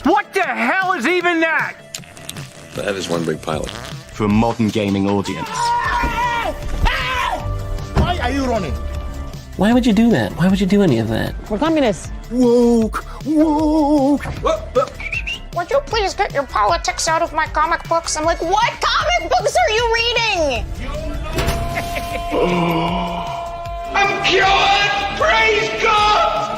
What the hell is even that? That is one big pilot. For a modern gaming audience. Why are you running? Why would you do that? Why would you do any of that? We're communists. Woke. Would you please get your politics out of my comic books? I'm like, what comic books are you reading? I'm cured! Praise God!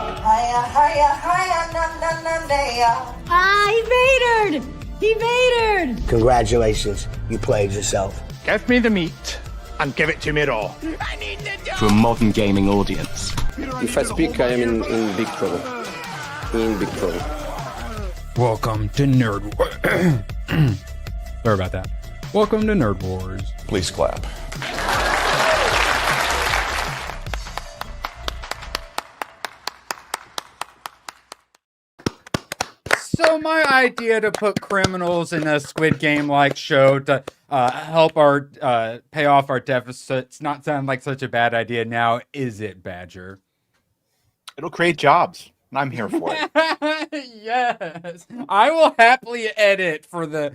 He vatored! He vatored! Congratulations, you played yourself. Give me the meat and give it to me raw. For a modern gaming audience. If I speak, I am in big trouble. In big trouble. Welcome to Nerd Wars. Sorry about that. Welcome to Nerd Wars. Please clap. So my idea to put criminals in a Squid Game-like show to help our pay off our deficits not sound like such a bad idea now, is it, Badger? It'll create jobs. And I'm here for it. Yes. I will happily edit for the...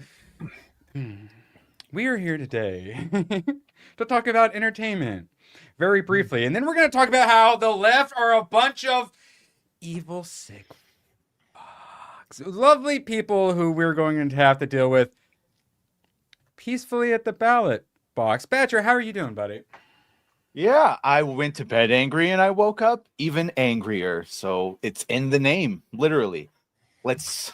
We are here today to talk about entertainment very briefly. And then we're going to talk about how the left are a bunch of evil, sick fucks. Lovely people who we're going to have to deal with peacefully at the ballot box. Badger, how are you doing, buddy? Yeah, I went to bed angry and I woke up even angrier. So it's in the name, literally. Let's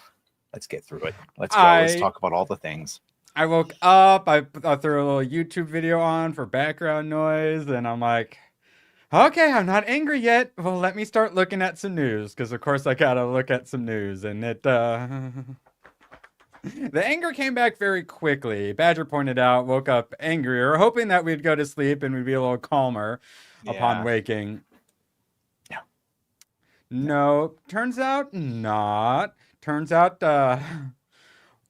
get through it. Let's go. Let's talk about all the things. I woke up, I threw a little YouTube video on for background noise, and I'm like, okay, I'm not angry yet. Well, let me start looking at some news, because of course I gotta look at some news, and it, the anger came back very quickly. Badger pointed out, woke up angrier, hoping that we'd go to sleep and we'd be a little calmer upon waking. Yeah. No, turns out not. Turns out,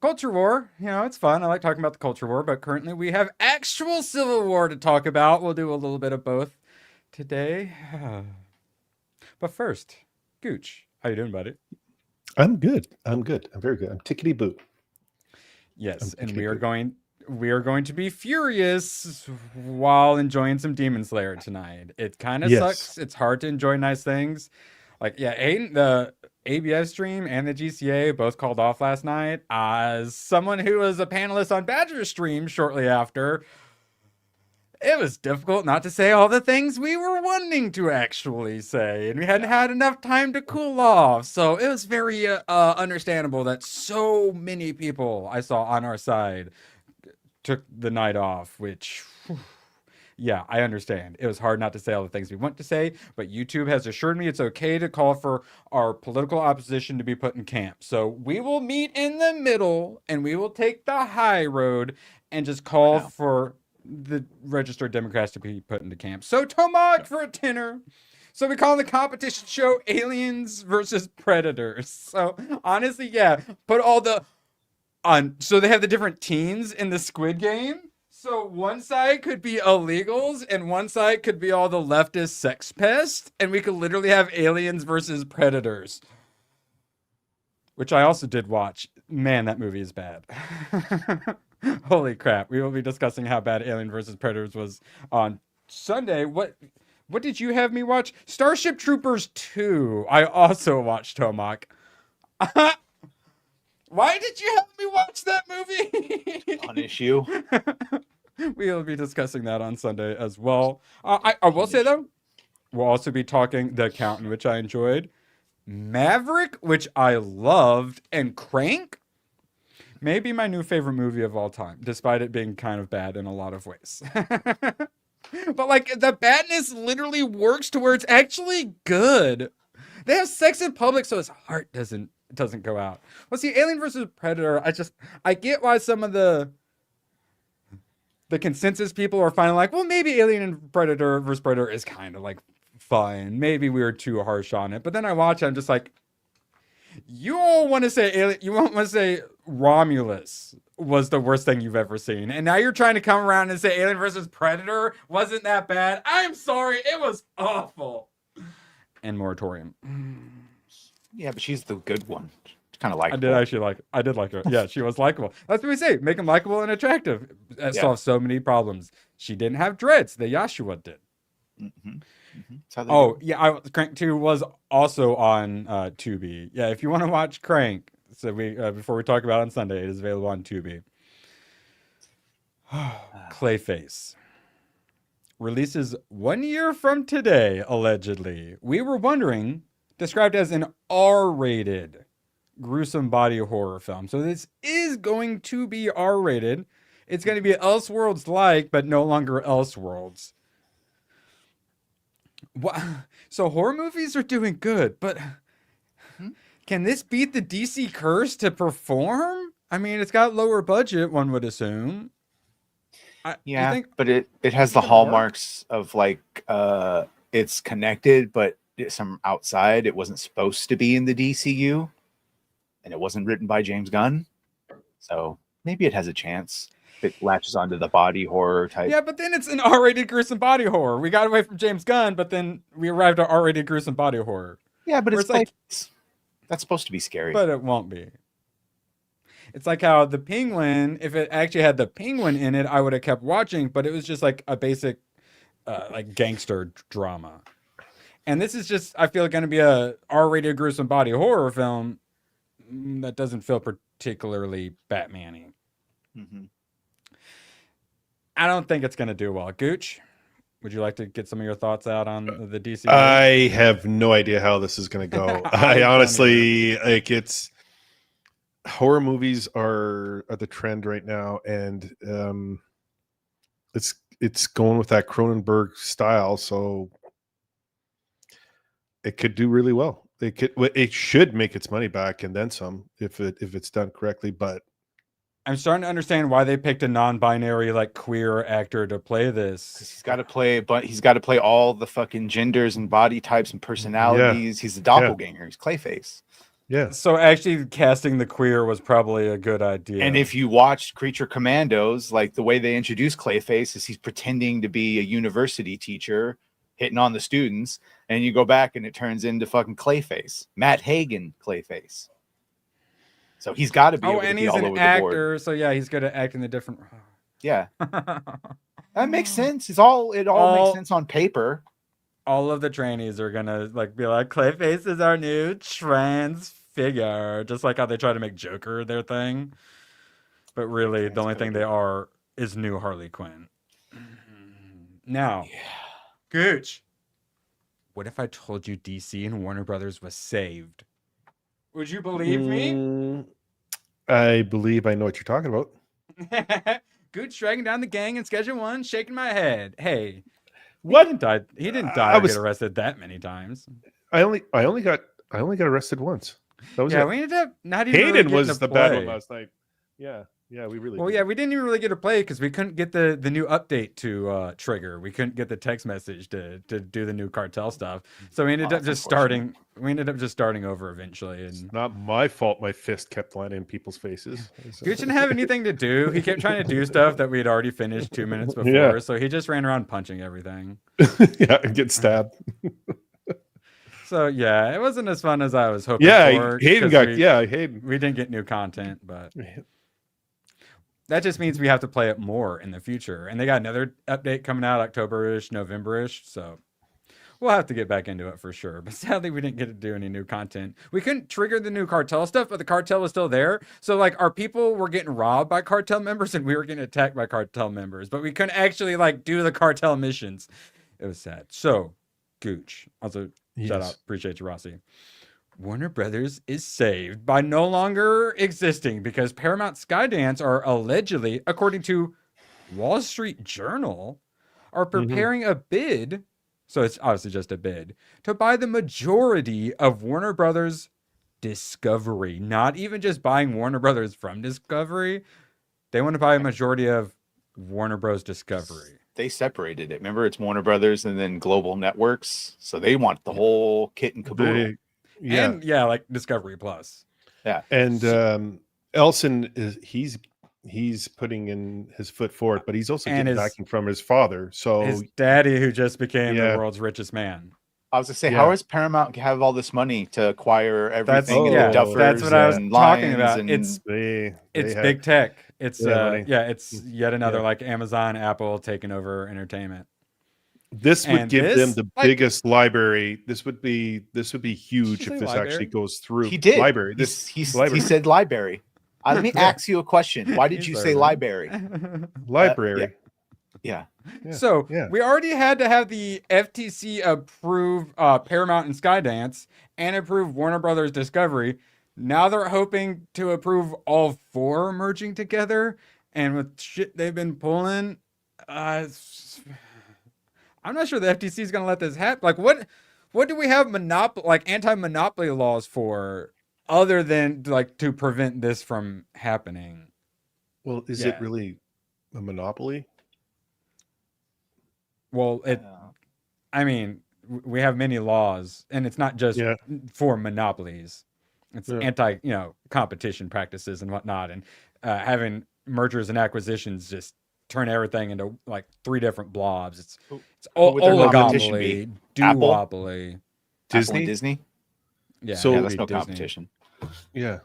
culture war, you know, it's fun. I like talking about the culture war, but currently we have actual civil war to talk about. We'll do a little bit of both today. But first, Gooch, how you doing, buddy? I'm good. I'm very good. I'm tickety boo. Yes, and we are going to be furious while enjoying some Demon Slayer tonight. It kind of sucks. It's hard to enjoy nice things. Like, yeah, Aiden, the ABS stream and the GCA both called off last night. As someone who was a panelist on Badger's stream shortly after, it was difficult not to say all the things we were wanting to actually say, and we hadn't had enough time to cool off. So it was very understandable that so many people I saw on our side took the night off, which... Yeah, I understand. It was hard not to say all the things we want to say, but YouTube has assured me it's okay to call for our political opposition to be put in camp. So we will meet in the middle, and we will take the high road and just call for the registered Democrats to be put into camp. So Tomac for a tenor. So we call the competition show Aliens versus Predators. So honestly, yeah, put all the... So they have the different teens in the Squid Game. So one side could be illegals and one side could be all the leftist sex pests, and we could literally have Aliens versus Predators, which I also did watch. Man, that movie is bad. Holy crap. We will be discussing how bad Alien versus Predators was on Sunday. What did you have me watch? Starship Troopers 2. I also watched, Tomac. Why did you have me watch that movie? Punish you. We will be discussing that on Sunday as well. I will say, though, we'll also be talking The Accountant, which I enjoyed, Maverick, which I loved, and Crank, maybe my new favorite movie of all time, despite it being kind of bad in a lot of ways. But, like, the badness literally works to where it's actually good. They have sex in public, so his heart doesn't go out. Well, see, Alien versus Predator, I get why some of the consensus people are finally like, well, maybe Alien and Predator versus Predator is kind of like fun. Maybe we were too harsh on it. But then I watch it, I'm just like, you all want to say Alien, you want to say Romulus was the worst thing you've ever seen. And now you're trying to come around and say Alien versus Predator wasn't that bad. I'm sorry, it was awful. And Moratorium. Yeah, but she's the good one. kind of likable. I did like her. Yeah, she was likable. That's what we say. Make them likable and attractive. That solves so many problems. She didn't have dreads. The Yashua did. Oh, yeah. Crank 2 was also on Tubi. Yeah, if you want to watch Crank, so before we talk about it on Sunday, it is available on Tubi. Clayface releases 1 year from today, allegedly. We were wondering, described as an R-rated gruesome body horror film. So this is going to be R-rated. It's going to be Elseworlds-like, but no longer Elseworlds. What? So horror movies are doing good, but can this beat the DC curse to perform? I mean, it's got lower budget, one would assume. Yeah, but it has the hallmarks of like it's connected, but it's from outside. It wasn't supposed to be in the DCU, and it wasn't written by James Gunn, so maybe it has a chance. It latches onto the body horror type. Yeah, but then it's an R-rated gruesome body horror. We got away from James Gunn, but then we arrived at R-rated gruesome body horror. Yeah, but it's like that's supposed to be scary. But it won't be. It's like how the Penguin, if it actually had the Penguin in it, I would have kept watching, but it was just like a basic like gangster drama. And this is just, I feel, going to be a R-rated gruesome body horror film that doesn't feel particularly Batman-y. I don't think it's going to do well. Gooch, would you like to get some of your thoughts out on the DC? I have no idea how this is going to go. I honestly, like, it's horror movies are the trend right now, and it's going with that Cronenberg style, so it could do really well. It should make its money back and then some if it's done correctly, but I'm starting to understand why they picked a non-binary, like, queer actor to play this. He's got to play, but he's got to play all the fucking genders and body types and personalities. He's a doppelganger. He's Clayface. Yeah. So actually casting the queer was probably a good idea. And if you watched Creature Commandos, like the way they introduce Clayface is he's pretending to be a university teacher, hitting on the students, and you go back and it turns into fucking Clayface. Matt Hagen Clayface. So he's got to be. And he's an actor, so yeah, he's good at acting the different. Yeah, that makes sense. It all makes sense on paper. All of the trainees are gonna be like, Clayface is our new trans figure, just like how they try to make Joker their thing. But really, the only thing they are is new Harley Quinn. Now, Gooch, what if I told you DC and Warner Brothers was saved? Would you believe me? I believe I know what you're talking about. Gooch dragging down the gang in Schedule 1, shaking my head. Hey, what? He didn't die or get arrested that many times. I only got arrested once. That was it. We ended up not even. Hayden really was the bad one last night. Yeah, we really. Well, did. yeah, we didn't even really get to play because we couldn't get the new update to trigger. We couldn't get the text message to do the new cartel stuff. So we ended up just starting. We ended up just starting over eventually. And it's not my fault. My fist kept landing in people's faces. Gooch didn't have anything to do. He kept trying to do stuff that we had already finished 2 minutes before. Yeah. So he just ran around punching everything. Yeah, and get stabbed. So yeah, it wasn't as fun as I was hoping. Yeah, for, Hayden. We didn't get new content, but that just means we have to play it more in the future. And they got another update coming out October-ish, November-ish. So we'll have to get back into it for sure. But sadly, we didn't get to do any new content. We couldn't trigger the new cartel stuff, but the cartel was still there. So like our people were getting robbed by cartel members and we were getting attacked by cartel members. But we couldn't actually do the cartel missions. It was sad. So, Gooch. Also, shout out. Appreciate you, Rossi. Warner Brothers is saved by no longer existing because Paramount Skydance are allegedly, according to Wall Street Journal, are preparing a bid, so it's obviously just a bid, to buy the majority of Warner Brothers Discovery. Not even just buying Warner Brothers from Discovery. They want to buy a majority of Warner Bros. Discovery. They separated it. Remember, it's Warner Brothers and then Global Networks. So they want the whole kit and caboodle. And like Discovery Plus. Yeah. And Elson he's putting in his foot for it, but he's also getting backing from his father. So his daddy, who just became the world's richest man. I was gonna say, how does Paramount have all this money to acquire everything? That's what I was talking about. And it's big tech. It's it's yet another like Amazon, Apple taking over entertainment. This would give them the biggest library. This would be huge if this actually goes through. He did. Library. He said library. Let me ask you a question. Why did you say library? Library. Yeah. So we already had to have the FTC approve Paramount and Skydance and approve Warner Brothers Discovery. Now they're hoping to approve all 4 merging together. And with shit they've been pulling, I'm not sure the FTC is going to let this happen. Like, what do we have anti-monopoly laws for, other than like to prevent this from happening? Well, is it really a monopoly? Well, I mean, we have many laws, and it's not just for monopolies. It's anti, competition practices and whatnot, and having mergers and acquisitions just turn everything into like 3 different blobs. It's oligopoly, duopoly. Disney. Yeah, so that's no competition. Yeah.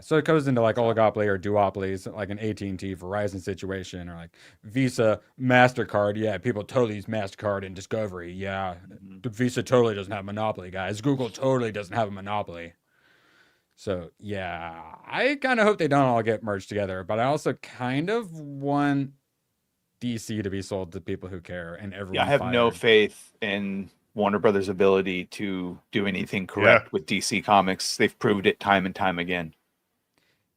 So it goes into like oligopoly or duopolies, like an AT&T Verizon situation, or like Visa, MasterCard. Yeah, people totally use MasterCard and Discovery. Yeah, Visa totally doesn't have a monopoly, guys. Google totally doesn't have a monopoly. So yeah, I kind of hope they don't all get merged together, but I also kind of want DC to be sold to people who care and everyone. Yeah, I have no faith in Warner Brothers' ability to do anything correct with DC Comics. They've proved it time and time again.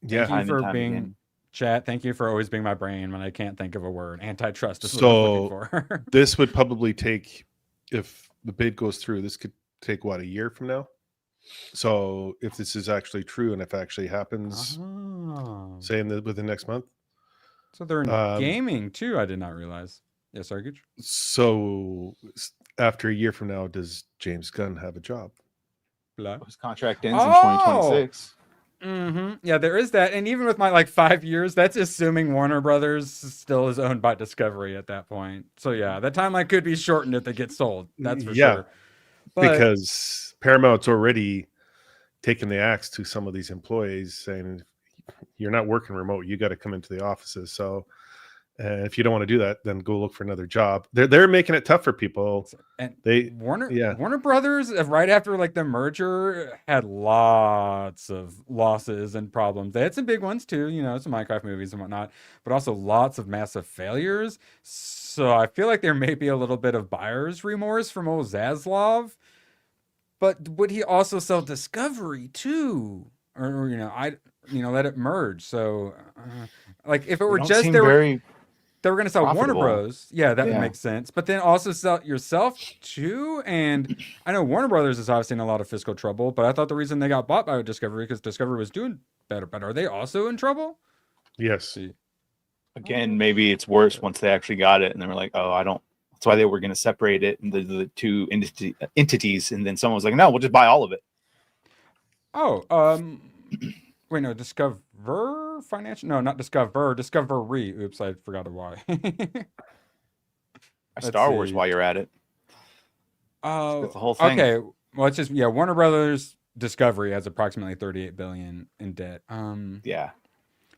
Yeah, thank you for being chat. Thank you for always being my brain when I can't think of a word. Antitrust is what I'm looking for. This would probably take, if the bid goes through, this could take a year from now. So if this is actually true and if it actually happens, say within next month. So they're in gaming too. I did not realize. Yes, Argage. So after a year from now, does James Gunn have a job? His contract ends in 2026. Yeah, there is that. And even with my 5 years, that's assuming Warner Brothers still is owned by Discovery at that point. So yeah, that timeline could be shortened if they get sold. That's for sure. But, because Paramount's already taken the axe to some of these employees, saying you're not working remote, you got to come into the offices. So if you don't want to do that, then go look for another job. They're making it tough for people. And Warner Brothers, right after the merger, had lots of losses and problems. They had some big ones too, some Minecraft movies and whatnot, but also lots of massive failures. So I feel like there may be a little bit of buyer's remorse from old Zaslav. But would he also sell Discovery too, or let it merge? So, if it were just they were going to sell Warner Bros. Yeah, that would make sense. But then also sell yourself too. And I know Warner Brothers is obviously in a lot of fiscal trouble. But I thought the reason they got bought by Discovery because Discovery was doing better. But are they also in trouble? Yes. Again, maybe it's worse once they actually got it, and they were like, "Oh, I don't." That's why they were going to separate it into the 2 entities, and then someone was like, "No, we'll just buy all of it." Oh, wait, no, Discover Financial? No, not Discover. Discovery. Oops, I forgot the Y. Star Wars. While you're at it. Oh, the whole thing. Okay, well, it's just Warner Brothers Discovery has approximately $38 billion in debt. Yeah.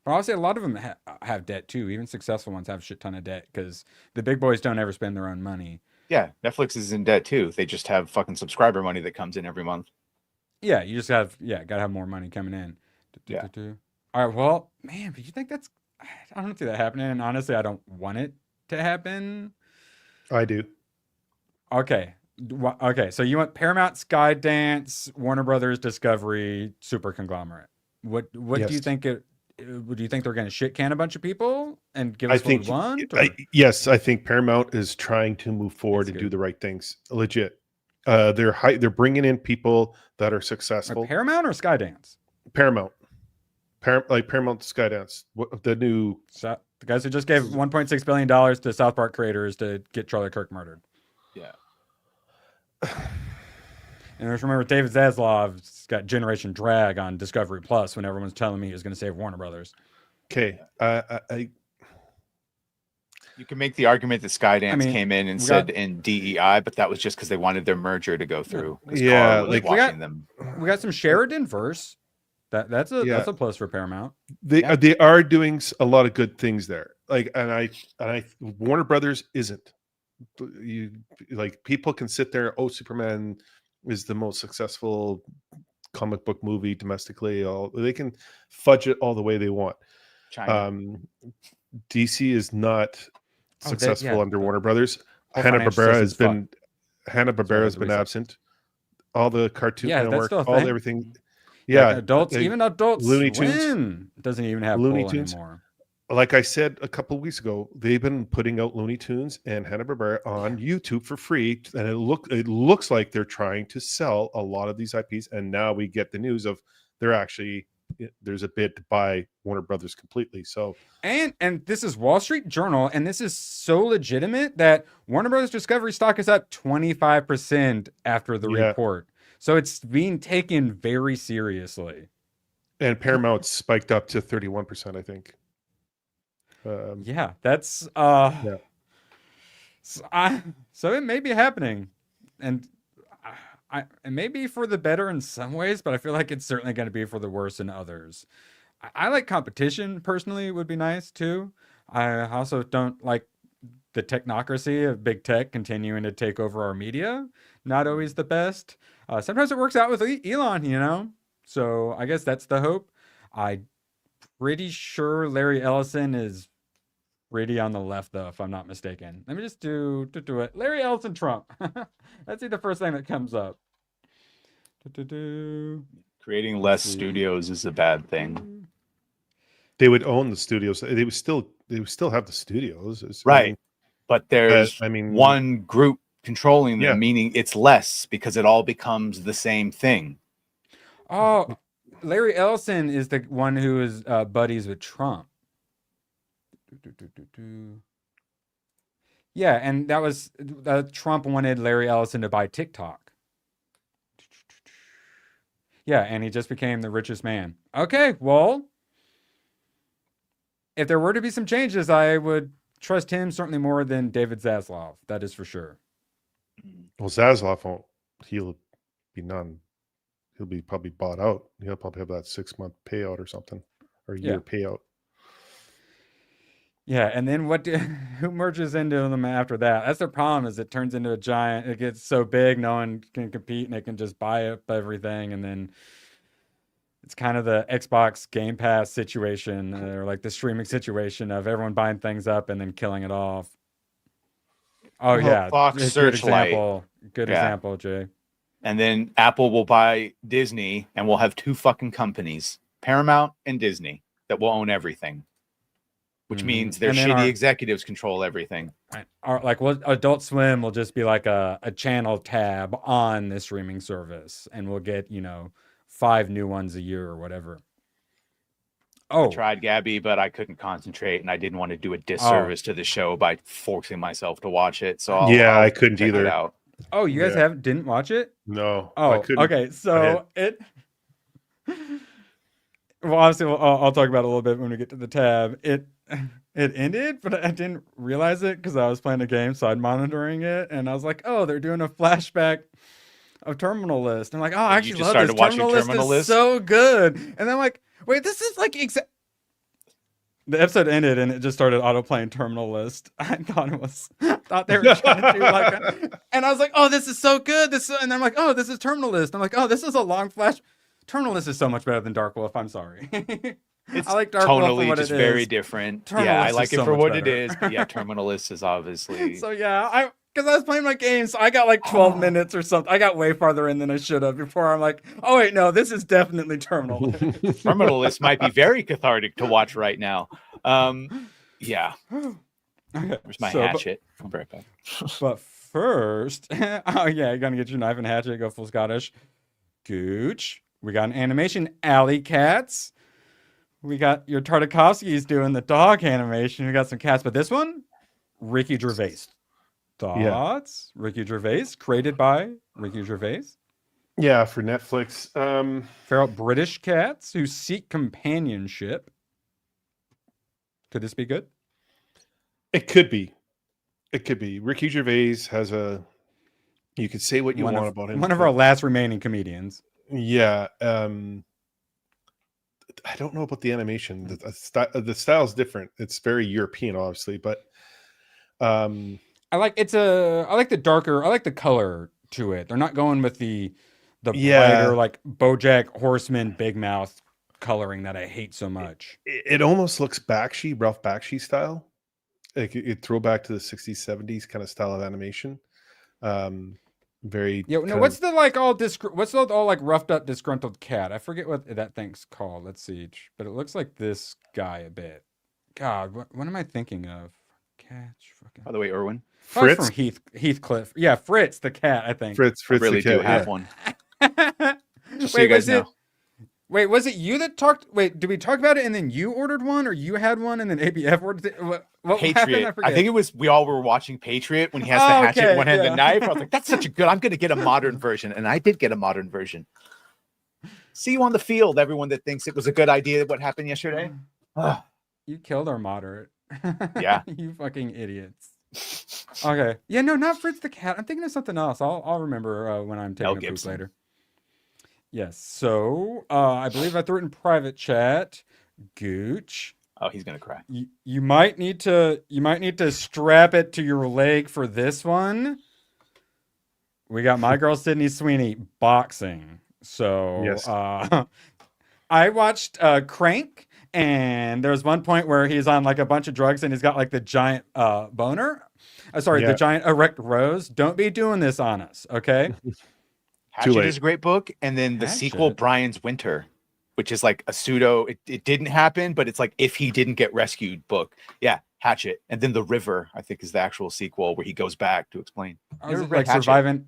But obviously, a lot of them have debt too. Even successful ones have a shit ton of debt because the big boys don't ever spend their own money. Yeah, Netflix is in debt too. They just have fucking subscriber money that comes in every month. Yeah, you just have gotta have more money coming in. All right, well, man, but you think that's? I don't see that happening, and honestly, I don't want it to happen. I do. Okay. So you want Paramount, Skydance, Warner Brothers, Discovery, super conglomerate. What do you think it? Do you think they're going to shit can a bunch of people and give us what we want? Yes, I think Paramount is trying to move forward and do the right things. Legit, they're bringing in people that are successful. Paramount or Skydance? Paramount, Paramount Skydance. The guys who just gave $1.6 billion to South Park creators to get Charlie Kirk murdered. Yeah. And just remember, David Zaslav's got Generation Drag on Discovery Plus when everyone's telling me he was going to save Warner Brothers. Okay. You can make the argument that Skydance came in and said in DEI, but that was just because they wanted their merger to go through. Yeah, like watching them. We got some Sheridan verse. That's a plus for Paramount. They are doing a lot of good things there. Like, and I Warner Brothers isn't. You like people can sit there. Oh, Superman is the most successful comic book movie domestically. They can fudge it all the way they want. DC is not successful under Warner Brothers. Hanna-Barbera has been absent. All the Cartoon Network, everything. Yeah, adults, even adults. Looney Tunes doesn't even have Looney Pull Tunes anymore. Like I said a couple of weeks ago, they've been putting out Looney Tunes and Hanna-Barbera on YouTube for free, and it looks like they're trying to sell a lot of these IPs. And now we get the news of there's a bid to buy Warner Brothers completely. So and this is Wall Street Journal, and this is so legitimate that Warner Brothers Discovery stock is up 25% after the report. So it's being taken very seriously. And Paramount spiked up to 31%, I think. That's so it may be happening, and it may be for the better in some ways, but I feel like it's certainly going to be for the worse in others. I like competition personally; would be nice too. I also don't like the technocracy of big tech continuing to take over our media. Not always the best. Sometimes it works out with Elon, So I guess that's the hope. I'm pretty sure Larry Ellison is pretty on the left, though, if I'm not mistaken. Let me just do it. Larry Ellison Trump. That's the first thing that comes up. Creating less studios is a bad thing. They would own the studios. They would still have the studios, right? But there's one group controlling them, meaning it's less because it all becomes the same thing. Oh, Larry Ellison is the one who is buddies with Trump. Yeah, and that was Trump wanted Larry Ellison to buy TikTok. Yeah, and he just became the richest man. Okay, well, if there were to be some changes, I would trust him certainly more than David Zaslav. That is for sure. Well, Zaslav won't. He'll be probably bought out. He'll probably have that 6-month payout or something, or a year payout. Yeah, and then who merges into them after that? That's their problem. Is it turns into a giant? It gets so big, no one can compete, and they can just buy up everything, and then it's kind of the Xbox Game Pass situation, or like the streaming situation of everyone buying things up and then killing it off. Oh yeah, Fox Searchlight. Good example, Jay. And then Apple will buy Disney, and we'll have 2 fucking companies, Paramount and Disney, that will own everything. Which means their shitty executives control everything. Adult Swim will just be like a channel tab on the streaming service, and we'll get 5 new ones a year or whatever. I tried, Gabby, but I couldn't concentrate, and I didn't want to do a disservice to the show by forcing myself to watch it. So I couldn't either. Out. Oh, you guys didn't watch it? No. Oh, okay. So well, obviously, I'll talk about it a little bit when we get to the tab. It ended, but I didn't realize it because I was playing a game, side monitoring it, and I was like, oh, they're doing a flashback of Terminal List. I'm like, oh, I actually love this. Terminal List is so good. And then I'm like, wait, this is like the episode ended and it just started auto-playing Terminal List. I thought they were trying to do and I was like, oh, this is so good. And I'm like, oh, this is Terminal List. I'm like, oh, this is a long flash. Terminal List is so much better than Dark Wolf. I'm sorry. It's I like Dark Wolf for what just it very is. different. Terminal List I like is it for what better. it is. But yeah, Terminal List is obviously. So yeah, because I was playing my game, so I got like 12 minutes or something. I got way farther in than I should have before I'm like, oh wait, no, this is definitely Terminal List. Terminal List might be very cathartic to watch right now. Yeah. Okay, Where's my hatchet? I'll be right back. But first, oh yeah, you're gonna get your knife and hatchet, go full Scottish. Gooch. We got an animation, Alley Cats. We got your Tartakovsky's doing the dog animation. We got some cats, but this one, Ricky Gervais. Thoughts? Yeah. Ricky Gervais, created by Ricky Gervais. Yeah, for Netflix. Feral British cats who seek companionship. Could this be good? It could be. It could be. Ricky Gervais has a. You could say what you want about him. One of our last remaining comedians. Yeah. I don't know about the animation. The style's different. It's very European, obviously, but I like the color to it. They're not going with the brighter like BoJack Horseman big mouth coloring that I hate so much. It almost looks Ralph Bakshi style. Like it throwback to the 60s, 70s kind of style of animation. Very what's the all like roughed up disgruntled cat? I forget what that thing's called. Let's see, but it looks like this guy a bit. God, what am I thinking of? Catch fucking. By the way, Erwin, Fritz from Heathcliff. Yeah, Fritz the cat. I think Fritz really the cat, do have one. Just so Wait, you guys know. Wait, was it you that talked? Wait, did we talk about it and then you ordered one, or you had one and then ABF ordered it? What Patriot. happened? I think it was we all were watching Patriot when he has the hatchet in one hand, the knife. I was like, that's such a good. I'm going to get a modern version, and I did get a modern version. See you on the field, everyone that thinks it was a good idea. What happened yesterday? You killed our moderate. Yeah, you fucking idiots. Okay, yeah, no, not Fritz the cat. I'm thinking of something else. I'll remember when I'm taking a poop later. Yes. So I believe I threw it in private chat. Gooch. Oh, he's gonna cry. You might need to strap it to your leg for this one. We got my girl Sydney Sweeney boxing. So yes. I watched Crank, and there was one point where he's on like a bunch of drugs and he's got like the giant boner. The giant erect rose. Don't be doing this on us, okay? Hatchet is a great book, and then the sequel, Brian's Winter, which is like a pseudo. It didn't happen, but it's like if he didn't get rescued book. Yeah, Hatchet, and then The River, I think, is the actual sequel where he goes back to explain. Is it like surviving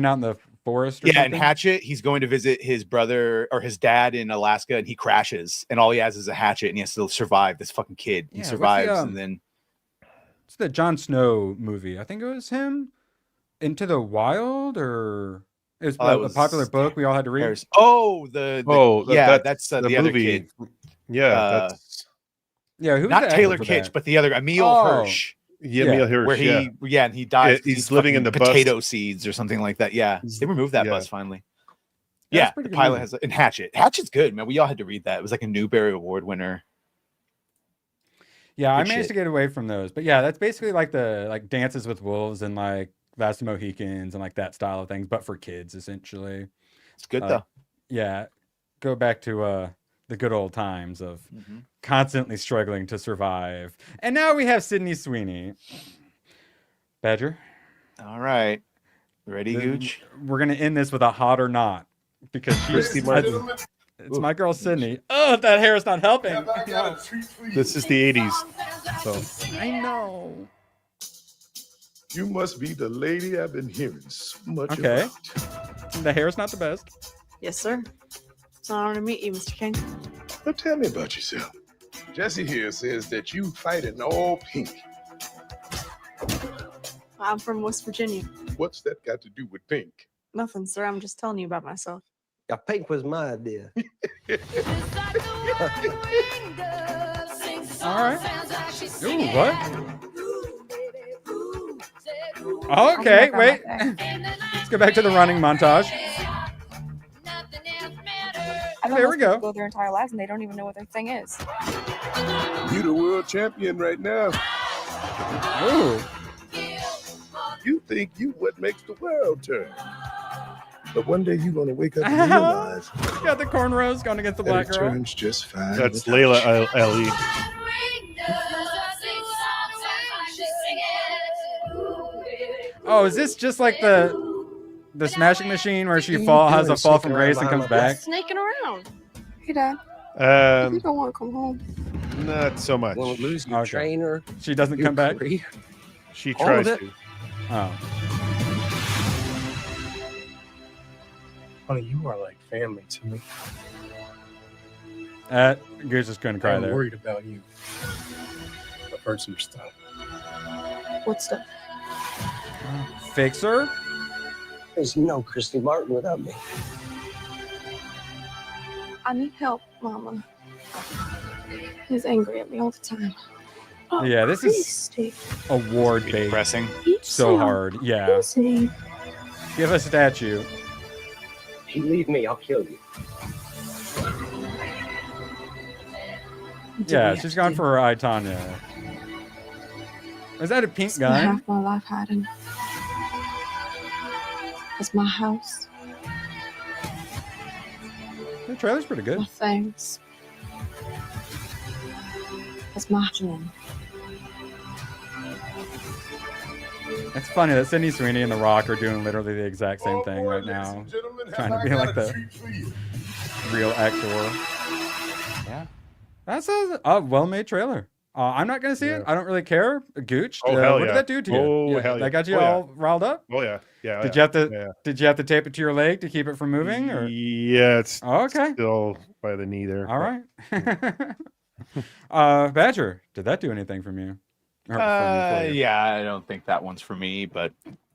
out in the forest? Or something? And Hatchet, he's going to visit his brother or his dad in Alaska, and he crashes, and all he has is a hatchet, and he has to survive. This fucking kid, he survives, and then it's the Jon Snow movie. I think it was him. Into the Wild, or it was a popular book we all had to read. That's the other movie. kid. Yeah, who's not Taylor Kitsch, but the other Emil Hirsch. Yeah, Emil Hirsch. Where and he dies. He's living in the potato seeds or something like that. Yeah, they removed that bus finally. Yeah, the pilot has and Hatchet. Hatchet's good, man. We all had to read that. It was like a Newbery Award winner. Yeah, I managed to get away from those, but yeah, that's basically like the Dances with Wolves and like Last of the Mohicans and like that style of things, but for kids essentially. It's good though. Yeah, go back to the good old times of constantly struggling to survive, and now we have Sydney Sweeney. Badger. All right, ready, Gooch? We're gonna end this with a hot or not because it's my girl Sydney. Oh, that hair is not helping. This is the 80s. So I know. You must be the lady I've been hearing so much about. Okay. The hair's not the best. Yes, sir. It's an honor to meet you, Mr. King. Now tell me about yourself. Jesse here says that you fight in all pink. I'm from West Virginia. What's that got to do with pink? Nothing, sir. I'm just telling you about myself. Yeah, pink was my idea. All right. Ooh, what? Okay, wait. Let's go back to the running montage. There we go. Go their entire lives and they don't even know what their thing is. You the world champion right now. Ooh. You think you what makes the world turn. But one day you're going to wake up and realize. Got the cornrows going against the black girl. Turns just fine. That's Layla Ali. Oh, is this just like the smashing machine where she has a fall from grace and comes back? Snaking around. Hey, Dad. You don't want to come home. Not so much. Want to lose your trainer? She doesn't come back? She tries to. Oh. Honey, you are like family to me. Goose is going to cry I'm there. worried about you. I've heard some stuff. What stuff? Fixer? There's no Christy Martin without me. I need help, Mama. He's angry at me all the time. Yeah, this is award bait. Depressing. So hard. Yeah. Give a statue. If you leave me, I'll kill you. Yeah, she's gone for her eye, Tanya. Is that a pink gun? Half my life hiding. It's my house. The trailer's pretty good. My things. It's my home. It's funny that Sydney Sweeney and The Rock are doing literally the exact same thing right now. Trying to be like the real actor. Yeah. That's a well-made trailer. I'm not going to see it. I don't really care. Gooch, Oh, hell what did that do to you? Oh, hell yeah. That got you all riled up? Oh, yeah. Yeah. Did you have to tape it to your leg to keep it from moving? Or? Yeah, it's okay. Still by the knee there. All right. Badger, did that do anything from you? Or for you? Yeah, I don't think that one's for me, but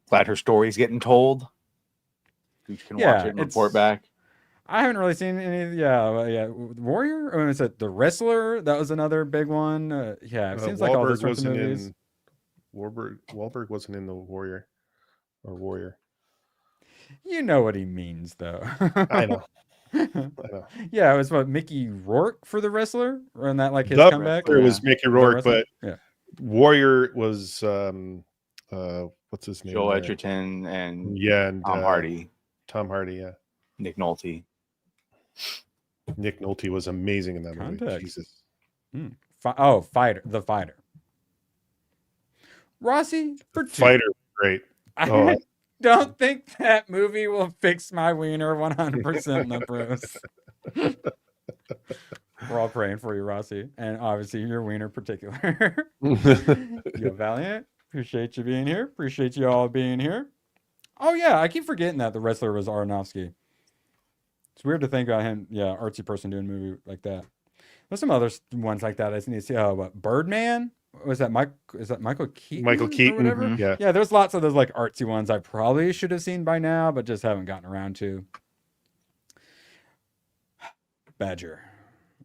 glad her story's getting told. Gooch can watch it and report back. I haven't really seen any. Warrior, or is it The Wrestler? That was another big one. It seems like all those sorts of movies. Wahlberg wasn't in The Warrior or Warrior. You know what he means, though. I know. Yeah, it was what, Mickey Rourke for The Wrestler, or in that like his The comeback. It was Mickey Rourke, but Warrior was what's his name? Joel Edgerton and Tom Hardy. Tom Hardy, yeah. Nick Nolte. Nick Nolte was amazing in that movie. Jesus. Fighter, The Fighter. Rossi for 2. Fighter, great. I don't think that movie will fix my wiener 100% in the pros. We're all praying for you, Rossi, and obviously your wiener in particular. Yo, Valiant, appreciate you being here. Appreciate you all being here. Oh yeah, I keep forgetting that The Wrestler was Aronofsky. It's weird to think about him, artsy person doing a movie like that. There's some other ones like that I just need to see. What, Birdman? Was that Is that Michael Keaton? Michael Keaton, or whatever? Yeah, there's lots of those like artsy ones I probably should have seen by now, but just haven't gotten around to. Badger,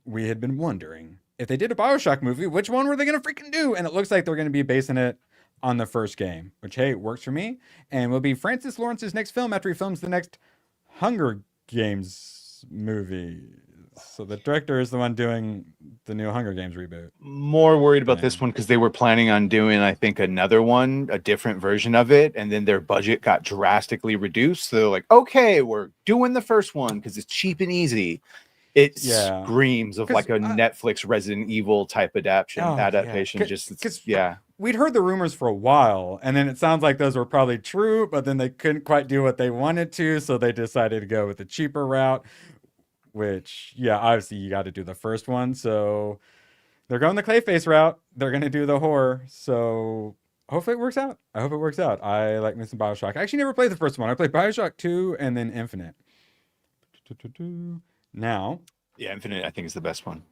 we had been wondering if they did a BioShock movie, which one were they going to freaking do? And it looks like they're going to be basing it on the first game, which, hey, works for me. And will be Francis Lawrence's next film after he films the next Hunger Games movie. So the director is the one doing the new Hunger Games reboot. More worried about this one because they were planning on doing, I think, another one, a different version of it, and then their budget got drastically reduced. So they're like, okay, we're doing the first one because it's cheap and easy. It screams of like a Netflix Resident Evil type adaptation. We'd heard the rumors for a while, and then it sounds like those were probably true, but then they couldn't quite do what they wanted to, so they decided to go with the cheaper route, which, obviously you got to do the first one, so they're going the Clayface route. They're going to do the horror, so hopefully it works out. I hope it works out. I like me some BioShock. I actually never played the first one. I played BioShock 2 and then Infinite. Now. Yeah, Infinite, I think, is the best one.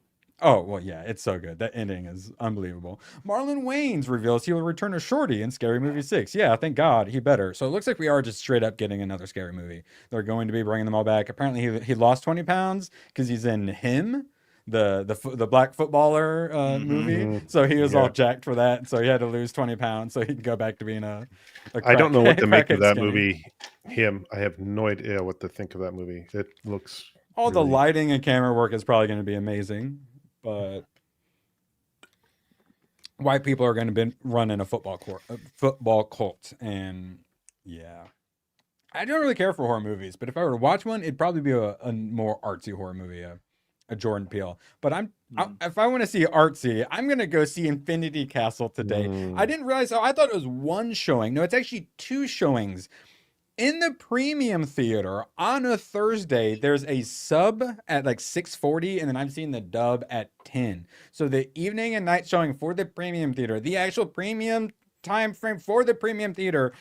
Oh, well, yeah, it's so good. That ending is unbelievable. Marlon Wayans reveals he will return as Shorty in Scary Movie 6. Yeah, thank God, he better. So it looks like we are just straight up getting another Scary Movie. They're going to be bringing them all back. Apparently, he lost 20 pounds because he's in Him, the black footballer movie. So he was all jacked for that. So he had to lose 20 pounds so he could go back to being a I don't know what to make of that movie. Him. I have no idea what to think of that movie. It looks... All the lighting and camera work is probably going to be amazing, but white people are going to be running a football cult, and I don't really care for horror movies. But if I were to watch one, it'd probably be a more artsy horror movie, a Jordan Peele. But if I want to see artsy, I'm going to go see Infinity Castle today. I didn't realize. I thought it was one showing. No, it's actually 2 showings. In the premium theater on a Thursday, there's a sub at like 6:40, and then I'm seeing the dub at 10. So the evening and night showing for the premium theater, the actual premium time frame for the premium theater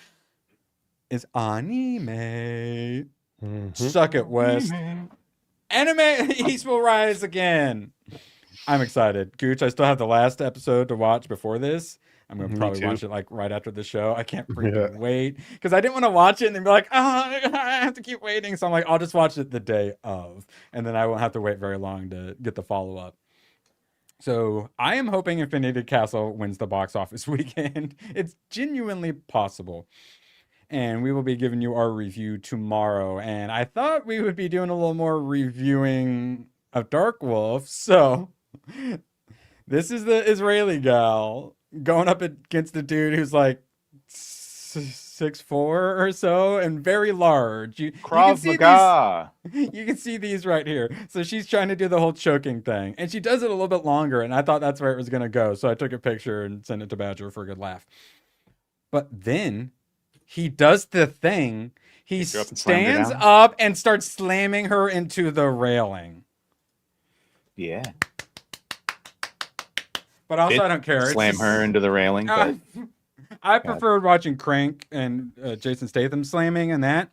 is anime. Suck it, West. Anime East will rise again. I'm excited. Gooch, I still have the last episode to watch before this. I'm going to probably watch it like right after the show. I can't freaking wait because I didn't want to watch it and then be like, I have to keep waiting. So I'm like, I'll just watch it the day of, and then I won't have to wait very long to get the follow-up. So I am hoping Infinity Castle wins the box office weekend. It's genuinely possible. And we will be giving you our review tomorrow. And I thought we would be doing a little more reviewing of Dark Wolf. So this is the Israeli gal going up against a dude who's like 6'4" or so and very large. You can see you can see these right here. So she's trying to do the whole choking thing. And she does it a little bit longer. And I thought that's where it was going to go. So I took a picture and sent it to Badger for a good laugh. But then he does the thing. He stands up and starts slamming her into the railing. Yeah. But also, I don't care. Slam her into the railing. But... I preferred watching Crank and Jason Statham slamming and that.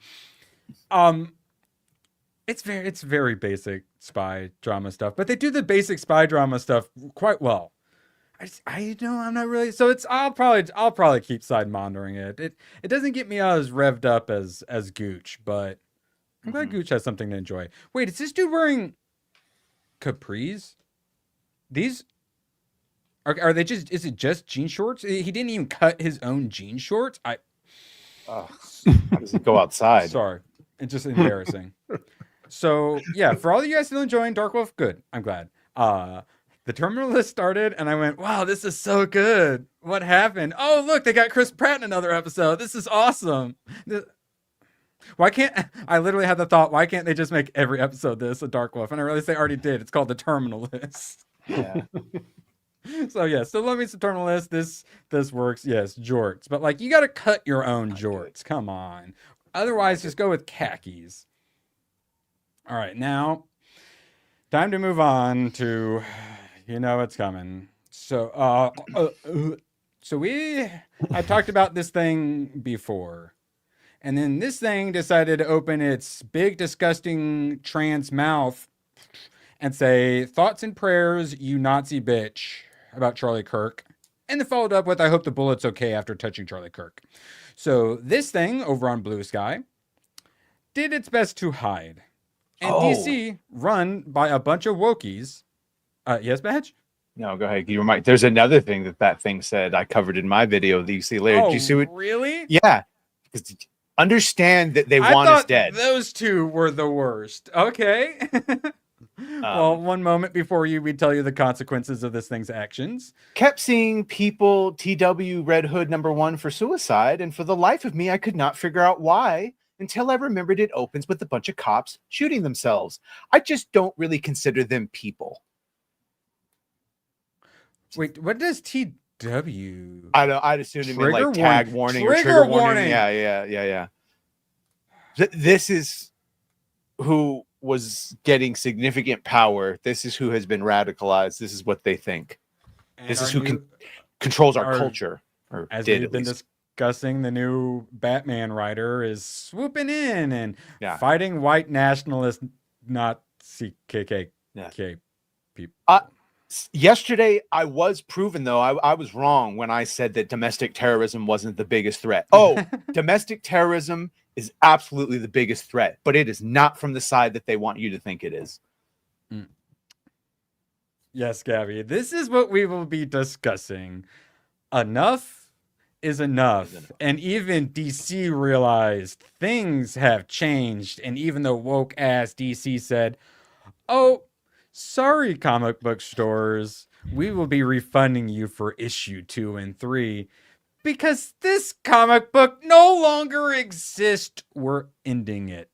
It's very basic spy drama stuff, but they do the basic spy drama stuff quite well. I'm not really. So I'll probably keep side monitoring it. It doesn't get me as revved up as Gooch, but I'm glad Gooch has something to enjoy. Wait, is this dude wearing capris? These are they just? Is it just jean shorts? He didn't even cut his own jean shorts. How does it go outside? Sorry, it's just embarrassing. So yeah, for all of you guys still enjoying Dark Wolf, good. I'm glad. The Terminal List started, and I went, wow, this is so good. What happened? Oh, look, they got Chris Pratt in another episode. This is awesome. Why can't... I literally had the thought, why can't they just make every episode this a Dark Wolf? And I realized they already did. It's called The Terminal List. Yeah. So, yeah, still love me some Terminal List. This works. Yes, jorts. But, like, you got to cut your own jorts. Come on. Otherwise, just go with khakis. All right, now, time to move on to... You know it's coming. So, I talked about this thing before. And then this thing decided to open its big, disgusting trans mouth and say, thoughts and prayers, you Nazi bitch, about Charlie Kirk. And then followed up with, I hope the bullet's okay after touching Charlie Kirk. So this thing over on Blue Sky did its best to hide. And DC, run by a bunch of wokies. Yes, Badge? No, go ahead. You remind. There's another thing that thing said. I covered in my video that you see later. Did you see what? Really? Yeah. Understand that they want us dead. Those two were the worst. Okay. Well, one moment before we tell you the consequences of this thing's actions. Kept seeing people TW Red Hood #1 for suicide, and for the life of me, I could not figure out why. Until I remembered it opens with a bunch of cops shooting themselves. I just don't really consider them people. Wait, what does TW? I don't. I'd assume it meant like tag warning or trigger warning. Yeah. This is who was getting significant power. This is who has been radicalized. This is what they think. And this is who controls our culture. Or as did, we've been discussing, the new Batman writer is swooping in and fighting white nationalist Nazi KKK people. Yesterday, I was proven, though, I was wrong when I said that domestic terrorism wasn't the biggest threat. Oh, domestic terrorism is absolutely the biggest threat, but it is not from the side that they want you to think it is. Yes, Gabby, this is what we will be discussing. Enough is enough. And even DC realized things have changed. And even the woke-ass DC said, oh, sorry, comic book stores, we will be refunding you for issue 2 and 3 because this comic book no longer exists. We're ending it.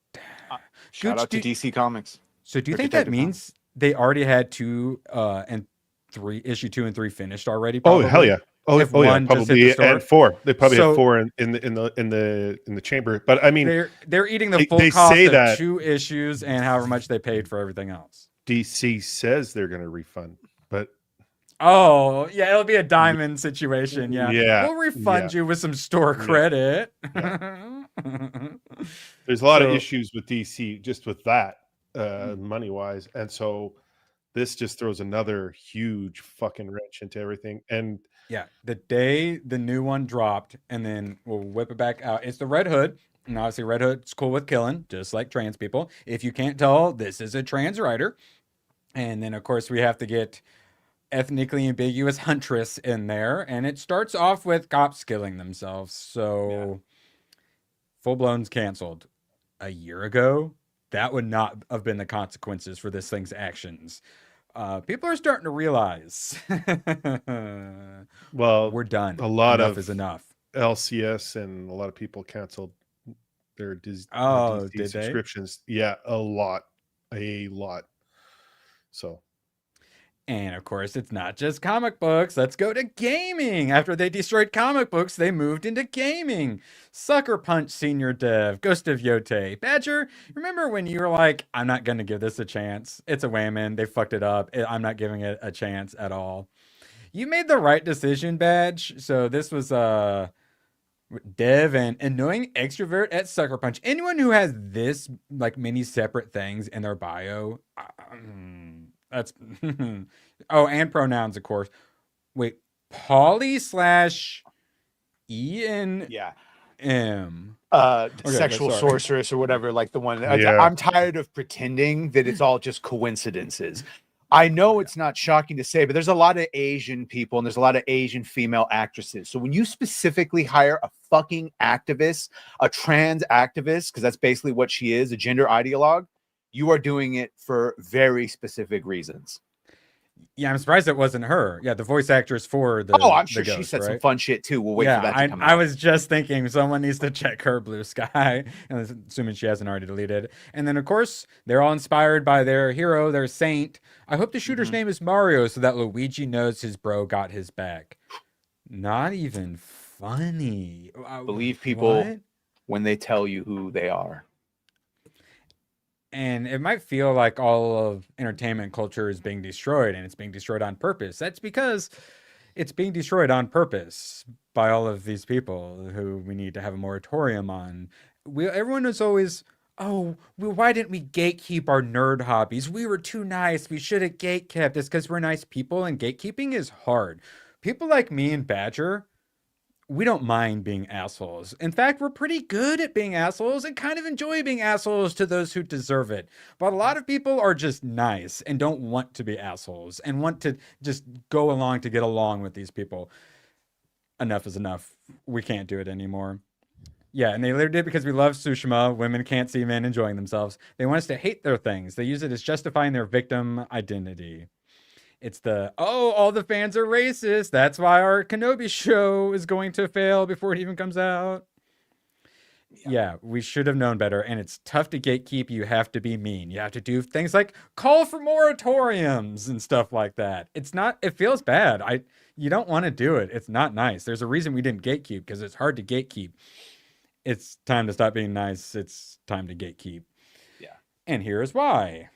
Shout out to DC Comics. So do you think that means they already had 2 and 3, issue 2 and 3 finished already? Probably? Oh, hell yeah. Oh, if yeah, one probably, and 4. They probably have 4 in the chamber. But I mean, they're eating the full cost of 2 issues and however much they paid for everything else. DC says they're going to refund, but it'll be a diamond situation. Yeah, we'll refund you with some store credit. Yeah. There's a lot of issues with DC just with that money wise, and so this just throws another huge fucking wrench into everything. And yeah, the day the new one dropped, and then we'll whip it back out. It's the Red Hood. And obviously Red Hood's cool with killing, just like trans people. If you can't tell, this is a trans writer. And then, of course, we have to get ethnically ambiguous huntress in there, and it starts off with cops killing themselves. So full blown's canceled. A year ago, that would not have been the consequences for this thing's actions. People are starting to realize, well, we're done. A lot enough of is enough. LCS and a lot of people canceled their did subscriptions. Yeah, a lot. So, and of course, it's not just comic books. Let's go to gaming. After they destroyed comic books, they moved into gaming. Sucker Punch senior dev, Ghost of Yote. Badger, remember when you were like, I'm not going to give this a chance. It's a whammon. They fucked it up. I'm not giving it a chance at all. You made the right decision, Badge. So this was dev and annoying extrovert at Sucker Punch. Anyone who has this like many separate things in their bio, that's oh, and pronouns, of course. Wait, Polly / Ian. Yeah. sorry. Sexual sorceress or whatever, like the one. I'm tired of pretending that it's all just coincidences. I know it's not shocking to say, but there's a lot of Asian people and there's a lot of Asian female actresses. So when you specifically hire a fucking activist, a trans activist, because that's basically what she is, a gender ideologue, you are doing it for very specific reasons. Yeah, I'm surprised it wasn't her. Yeah, the voice actress for the. Oh, I'm sure Ghost, she said right? some fun shit too. We'll wait for that to come out. I was just thinking someone needs to check her Blue Sky, and assuming she hasn't already deleted. And then, of course, they're all inspired by their hero, their saint. I hope the shooter's name is Mario, so that Luigi knows his bro got his back. Not even funny. Believe people when they tell you who they are. And it might feel like all of entertainment culture is being destroyed, and it's being destroyed on purpose. That's because it's being destroyed on purpose by all of these people who we need to have a moratorium on. Everyone is always, why didn't we gatekeep our nerd hobbies? We were too nice. We should have gatekept. It's because we're nice people, and gatekeeping is hard. People like me and Badger, we don't mind being assholes. In fact, we're pretty good at being assholes and kind of enjoy being assholes to those who deserve it. But a lot of people are just nice and don't want to be assholes and want to just go along to get along with these people. Enough is enough. We can't do it anymore. Yeah, and they literally did it because we love Tsushima. Women can't see men enjoying themselves. They want us to hate their things. They use it as justifying their victim identity. It's all the fans are racist. That's why our Kenobi show is going to fail before it even comes out. Yeah, we should have known better. And it's tough to gatekeep. You have to be mean. You have to do things like call for moratoriums and stuff like that. It feels bad. You don't want to do it. It's not nice. There's a reason we didn't gatekeep, because it's hard to gatekeep. It's time to stop being nice. It's time to gatekeep. Yeah. And here's why.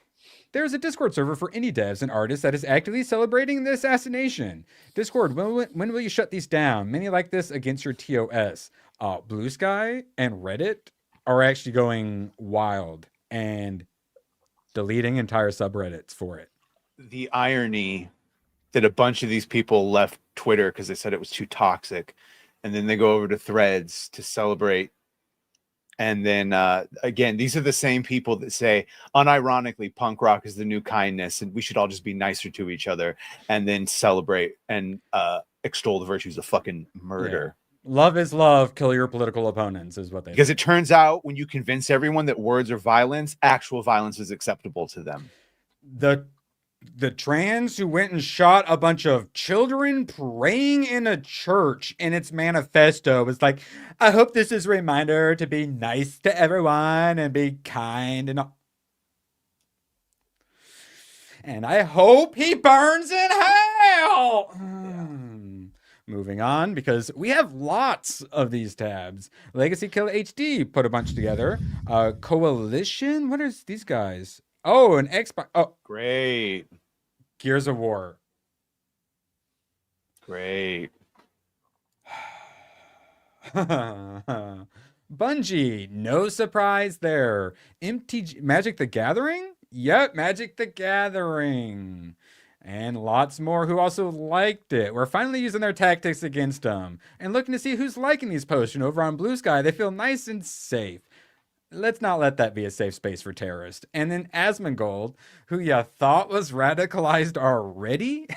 There's a Discord server for indie devs and artists that is actively celebrating the assassination. Discord, when will you shut these down? Many like this against your TOS. Blue Sky and Reddit are actually going wild and deleting entire subreddits for it. The irony that a bunch of these people left Twitter because they said it was too toxic, and then they go over to Threads to celebrate. And then, again, these are the same people that say, unironically, punk rock is the new kindness, and we should all just be nicer to each other, and then celebrate and extol the virtues of fucking murder. Yeah. Love is love. Kill your political opponents is what they Because say. it turns out when you convince everyone that words are violence, actual violence is acceptable to them. The trans who went and shot a bunch of children praying in a church in its manifesto was like, I hope this is a reminder to be nice to everyone and be kind and all. And I hope he burns in hell. Moving on, because we have lots of these tabs. Legacy Kill HD put a bunch together. Coalition? What are these guys? Oh, an Xbox. Oh, great. Gears of War. Great. Bungie, no surprise there. MTG, Magic the Gathering? Yep, Magic the Gathering. And lots more who also liked it. We're finally using their tactics against them and looking to see who's liking these posts. And over on Blue Sky, they feel nice and safe. let's not let that be a safe space for terrorists. And then Asmongold, who you thought was radicalized already.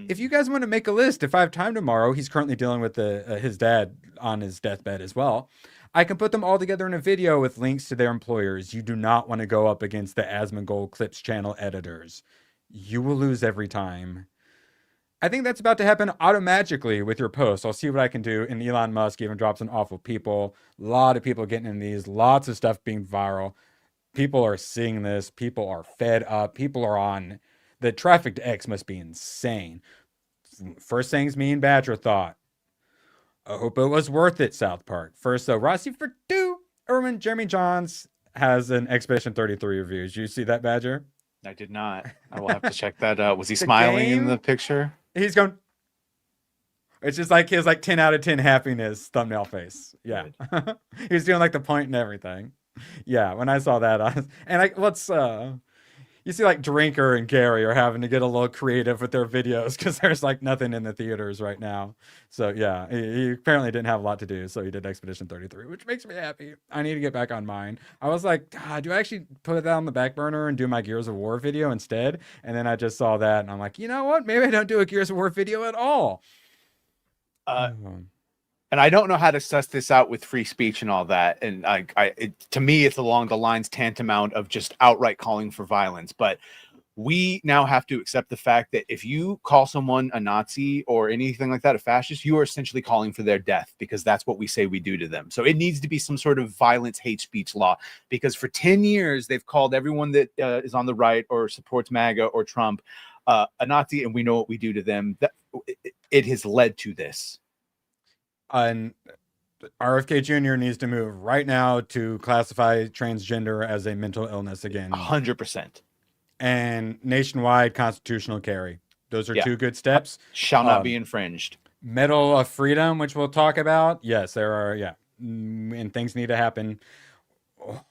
If you guys want to make a list, if I have time tomorrow, he's currently dealing with his dad on his deathbed as well. I can put them all together in a video with links to their employers. You do not want to go up against the Asmongold Clips channel editors. You will lose every time. I think that's about to happen automatically with your posts. I'll see what I can do. And Elon Musk even drops an awful people. A lot of people getting in these. Lots of stuff being viral. People are seeing this. People are fed up. People are on. The traffic to X must be insane. First things me and Badger thought. I hope it was worth it, South Park. First, though, Rossi for 2. Erwin Jeremy Johns has an Expedition 33 review. Did you see that, Badger? I did not. I will have to check that out. Was he smiling in the picture? He's going. It's just like his 10 out of 10 happiness thumbnail face. Yeah. He's doing like the point and everything. Yeah. When I saw that, you see like Drinker and Gary are having to get a little creative with their videos because there's like nothing in the theaters right now. So yeah, he apparently didn't have a lot to do. So he did Expedition 33, which makes me happy. I need to get back on mine. I was like, God, do I actually put that on the back burner and do my Gears of War video instead? And then I just saw that and I'm like, you know what? Maybe I don't do a Gears of War video at all. And I don't know how to suss this out with free speech and all that. And to me, it's along the lines tantamount of just outright calling for violence. But we now have to accept the fact that if you call someone a Nazi or anything like that, a fascist, you are essentially calling for their death because that's what we say we do to them. So it needs to be some sort of violence, hate speech law, because for 10 years, they've called everyone that is on the right or supports MAGA or Trump a Nazi, and we know what we do to them. It has led to this. And RFK Jr. needs to move right now to classify transgender as a mental illness again. 100%. And nationwide constitutional carry. Those are 2 good steps. Shall not be infringed. Medal of Freedom, which we'll talk about. Yes, there are, and things need to happen.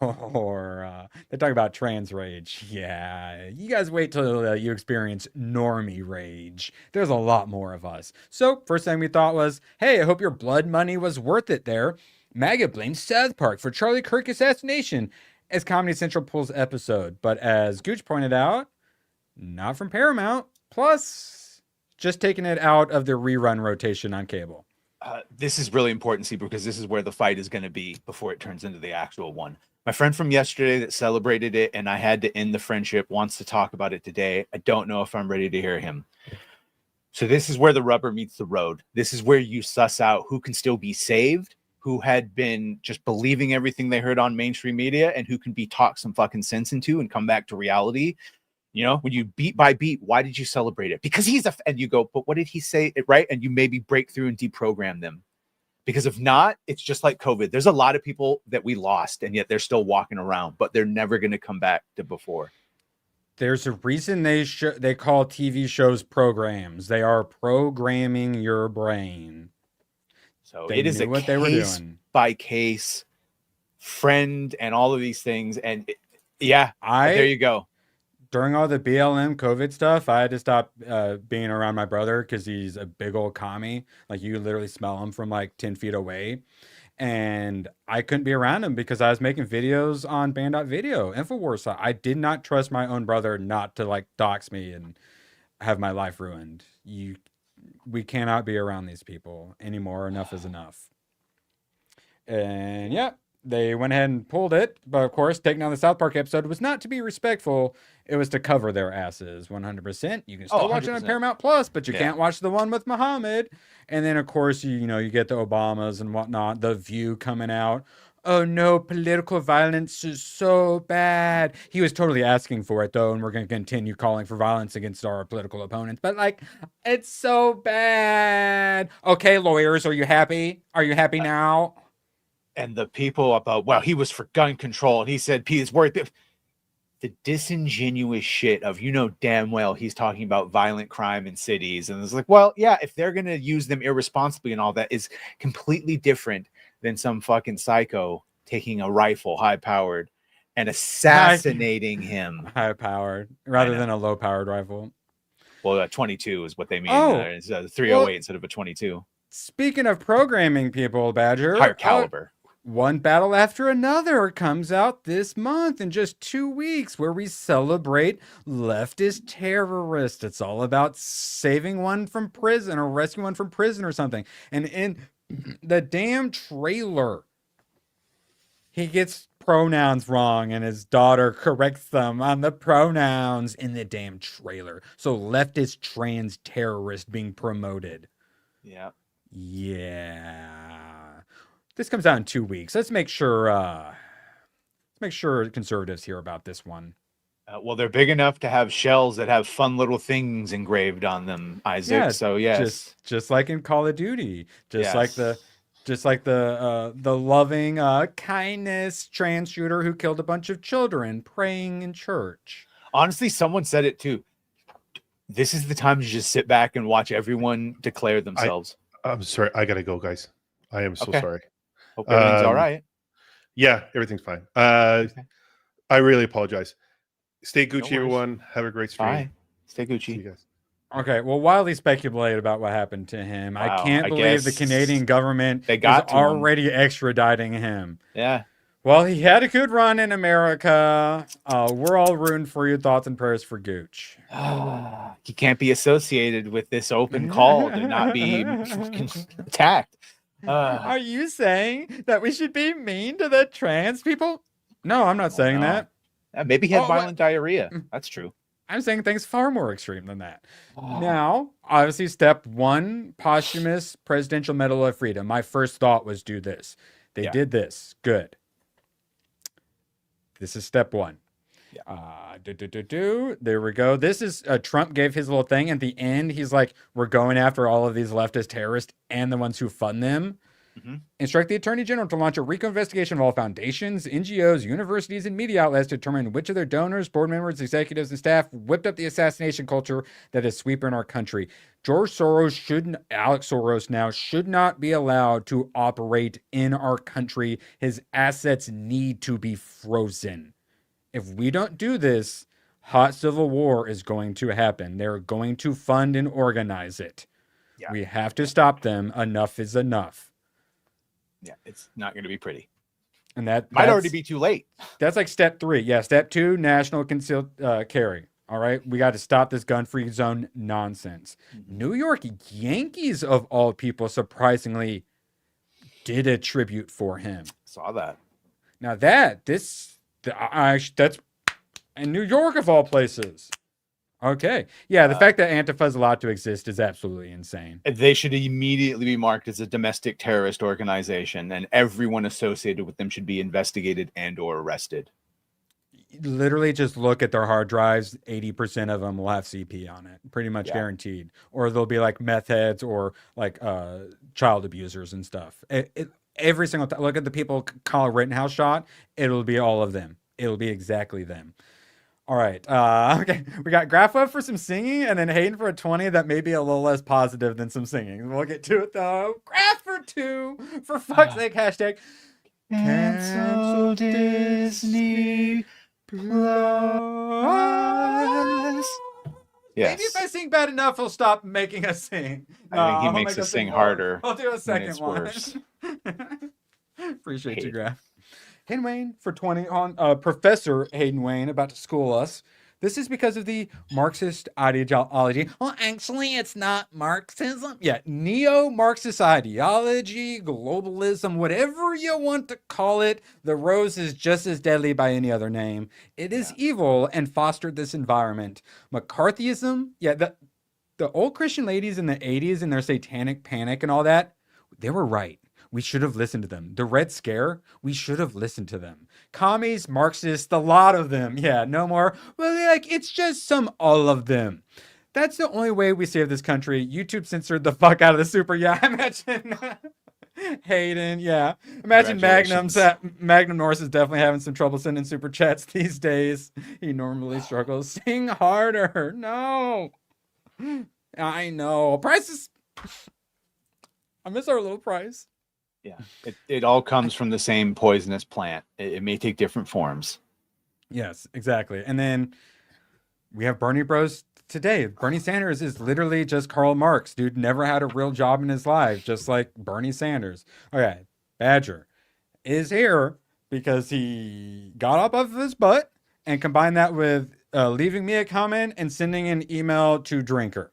Or they talk about trans rage. Yeah, you guys wait till you experience normie rage. There's a lot more of us. So first thing we thought was, hey, I hope your blood money was worth it there. MAGA blames South Park for Charlie Kirk assassination as Comedy Central pulls episode. But as Gooch pointed out, not from Paramount. Plus, just taking it out of the rerun rotation on cable. This is really important, see, because this is where the fight is going to be before it turns into the actual one. My friend from yesterday that celebrated it, and I had to end the friendship, wants to talk about it today. I don't know if I'm ready to hear him. So this is where the rubber meets the road. This is where you suss out who can still be saved, who had been just believing everything they heard on mainstream media, and who can be talked some fucking sense into and come back to reality. You know, when you beat by beat, why did you celebrate it? Because and you go, but what did he say? Right. And you maybe break through and deprogram them. Because if not, it's just like COVID. There's a lot of people that we lost and yet they're still walking around, but they're never going to come back to before. There's a reason they call TV shows programs. They are programming your brain. So it is a case by case friend and all of these things. And there you go. During all the BLM COVID stuff, I had to stop being around my brother because he's a big old commie. Like, you literally smell him from like 10 feet away. And I couldn't be around him because I was making videos on Band.video, InfoWars. I did not trust my own brother not to like dox me and have my life ruined. We cannot be around these people anymore. Enough is enough. And they went ahead and pulled it. But of course, taking down the South Park episode was not to be respectful. It was to cover their asses 100%. You can still watch it on Paramount Plus, but you can't watch the one with Muhammad. And then, of course, you get the Obamas and whatnot, the View coming out. Oh, no, political violence is so bad. He was totally asking for it, though, and we're going to continue calling for violence against our political opponents. But, like, it's so bad. Okay, lawyers, are you happy? Are you happy now? And the people about, well, he was for gun control, and he said Pete's worth the disingenuous shit of, damn well he's talking about violent crime in cities. And it's like, well, yeah, if they're going to use them irresponsibly and all that is completely different than some fucking psycho taking a rifle high-powered and assassinating him. High-powered, rather than a low-powered rifle. Well, a 22 is what they mean. It's a 308 instead of a 22. Speaking of programming people, Badger. Higher caliber. one battle after another comes out this month in just 2 weeks where we celebrate leftist terrorists. It's all about saving one from prison or rescuing one from prison or something. And in the damn trailer, he gets pronouns wrong and his daughter corrects them on the pronouns in the damn trailer. So leftist trans terrorist being promoted. Yeah. This comes out in 2 weeks. Let's make sure conservatives hear about this one. Well, they're big enough to have shells that have fun little things engraved on them, Isaac. Yeah, so yes, just like in Call of Duty, just like the loving kindness trans shooter who killed a bunch of children praying in church. Honestly, someone said it too. This is the time to just sit back and watch everyone declare themselves. I'm sorry, I gotta go, guys. I am so sorry. Hope everything's all right. Yeah, everything's fine. I really apologize. Stay Gucci, everyone. Have a great stream. Bye. Stay Gucci. See you guys. Okay, well, wildly speculated about what happened to him. Wow, I can't believe the Canadian government is already extraditing him. Yeah. Well, he had a good run in America. We're all rooting for you. Thoughts and prayers for Gooch. He can't be associated with this open call to not be attacked. Are you saying that we should be mean to the trans people? No, I'm not saying that. Maybe he had violent diarrhea. That's true. I'm saying things far more extreme than that. Now, obviously, step one, posthumous Presidential Medal of Freedom. My first thought was do this. They did this. Good. This is step one. There we go. This is Trump gave his little thing at the end. He's like, we're going after all of these leftist terrorists and the ones who fund them. Instruct the Attorney General to launch a RICO investigation of all foundations, NGOs, universities, and media outlets to determine which of their donors, board members, executives, and staff whipped up the assassination culture that is sweeping our country. Alex Soros now should not be allowed to operate in our country. His assets need to be frozen. If we don't do this, hot civil war is going to happen. They're going to fund and organize it. We have to stop them. Enough is enough. Yeah, it's not going to be pretty. And that might already be too late. That's like step 3. Yeah, step 2, national concealed carry. All right, we got to stop this gun-free zone nonsense. New York Yankees, of all people, surprisingly did a tribute for him. Saw that. Now that's in New York, of all places. Okay. Yeah, the fact that Antifa is allowed to exist is absolutely insane. They should immediately be marked as a domestic terrorist organization, and everyone associated with them should be investigated and or arrested. Literally just look at their hard drives. 80% of them will have CP on it. Pretty much guaranteed. Or they'll be like meth heads or like child abusers and stuff. Every single time. Look at the people Kyle Rittenhouse shot. It'll be all of them. It'll be exactly them. All right. Okay. We got Graph up for some singing and then Hayden for a 20 that may be a little less positive than some singing. We'll get to it though. Graph for 2. For fuck's sake. Hashtag cancel Disney Plus. Yes. Maybe if I sing bad enough, he'll stop making us sing. I think he makes us sing harder. I'll do a second one. Worse. Appreciate you, Graph. Hayden Wayne for 20 on Professor Hayden Wayne about to school us. This is because of the Marxist ideology. Well, actually, it's not Marxism. Yeah, neo-Marxist ideology, globalism, whatever you want to call it. The rose is just as deadly by any other name. It is evil and fostered this environment. McCarthyism, the old Christian ladies in the 80s and their satanic panic and all that, they were right. We should have listened to them. The Red Scare, we should have listened to them. Commies, Marxists, a lot of them. Yeah, no more. Well, it's just all of them. That's the only way we save this country. YouTube censored the fuck out of the super. Yeah, imagine Hayden. Yeah, imagine Magnum Norris is definitely having some trouble sending super chats these days. He normally struggles. Sing harder. No, I know. Prices. I miss our little price. Yeah, it all comes from the same poisonous plant. It may take different forms. Yes, exactly. And then we have Bernie Bros today. Bernie Sanders is literally just Karl Marx. Dude never had a real job in his life, just like Bernie Sanders. Okay, Badger. is here because he got up off of his butt and combined that with leaving me a comment and sending an email to Drinker.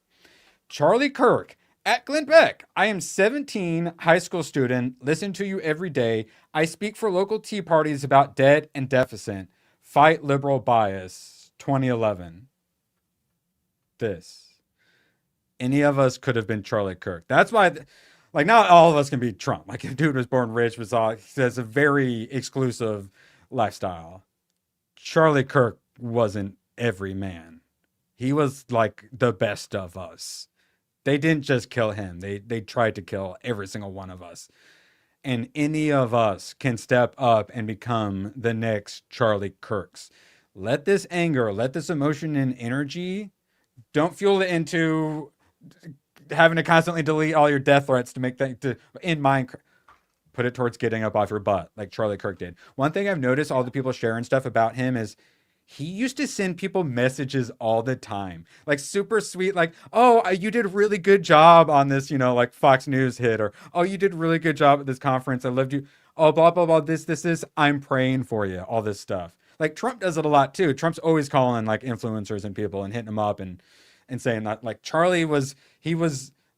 Charlie Kirk at Glenn Beck. I am 17, high school student, listen to you every day. I speak for local tea parties about debt and deficit. Fight liberal bias. 2011. This. Any of us could have been Charlie Kirk. That's why, like, not all of us can be Trump. Like, if dude was born rich, he has a very exclusive lifestyle. Charlie Kirk wasn't every man. He was like the best of us. They didn't just kill him. They tried to kill every single one of us. And any of us can step up and become the next Charlie Kirks. Let this anger, let this emotion and energy, don't fuel it into having to constantly delete all your death threats to make things in mind. Put it towards getting up off your butt like Charlie Kirk did. One thing I've noticed all the people sharing stuff about him is he used to send people messages all the time, like super sweet, like, oh, you did a really good job on this, like Fox News hit, or, oh, you did a really good job at this conference. I loved you. Oh, blah, blah, blah. This, I'm praying for you. All this stuff. Like Trump does it a lot too. Trump's always calling like influencers and people and hitting them up and saying that, like, Charlie was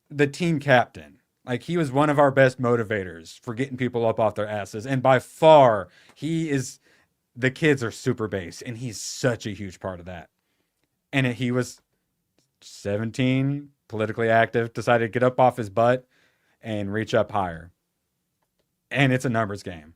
the team captain. Like, he was one of our best motivators for getting people up off their asses. And by far, the kids are super base, and he's such a huge part of that. And he was 17, politically active, decided to get up off his butt and reach up higher. And it's a numbers game.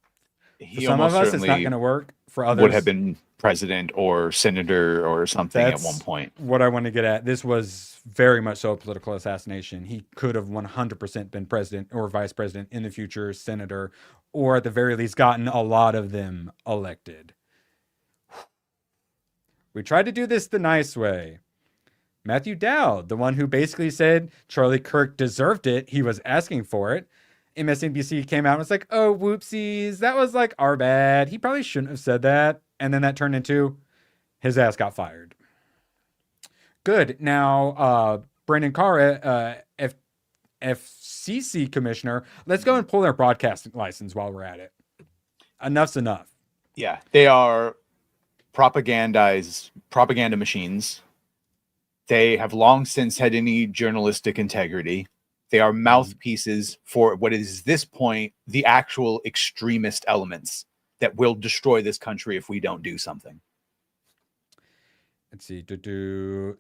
For some of us, it's not going to work. For others, would have been president or senator or something at one point. What I want to get at. This was very much so a political assassination. He could have 100% been president or vice president in the future, senator, or at the very least gotten a lot of them elected. We tried to do this the nice way. Matthew Dowd, the one who basically said Charlie Kirk deserved it, he was asking for it. MSNBC came out and was like, oh, whoopsies, that was like our bad. He probably shouldn't have said that. And then that turned into his ass got fired. Good. Now, Brandon Carr, FCC commissioner, let's go and pull their broadcasting license while we're at it. Enough's enough. Yeah, they are propaganda machines. They have long since had any journalistic integrity. They are mouthpieces for what is at this point the actual extremist elements that will destroy this country if we don't do something. Let's see.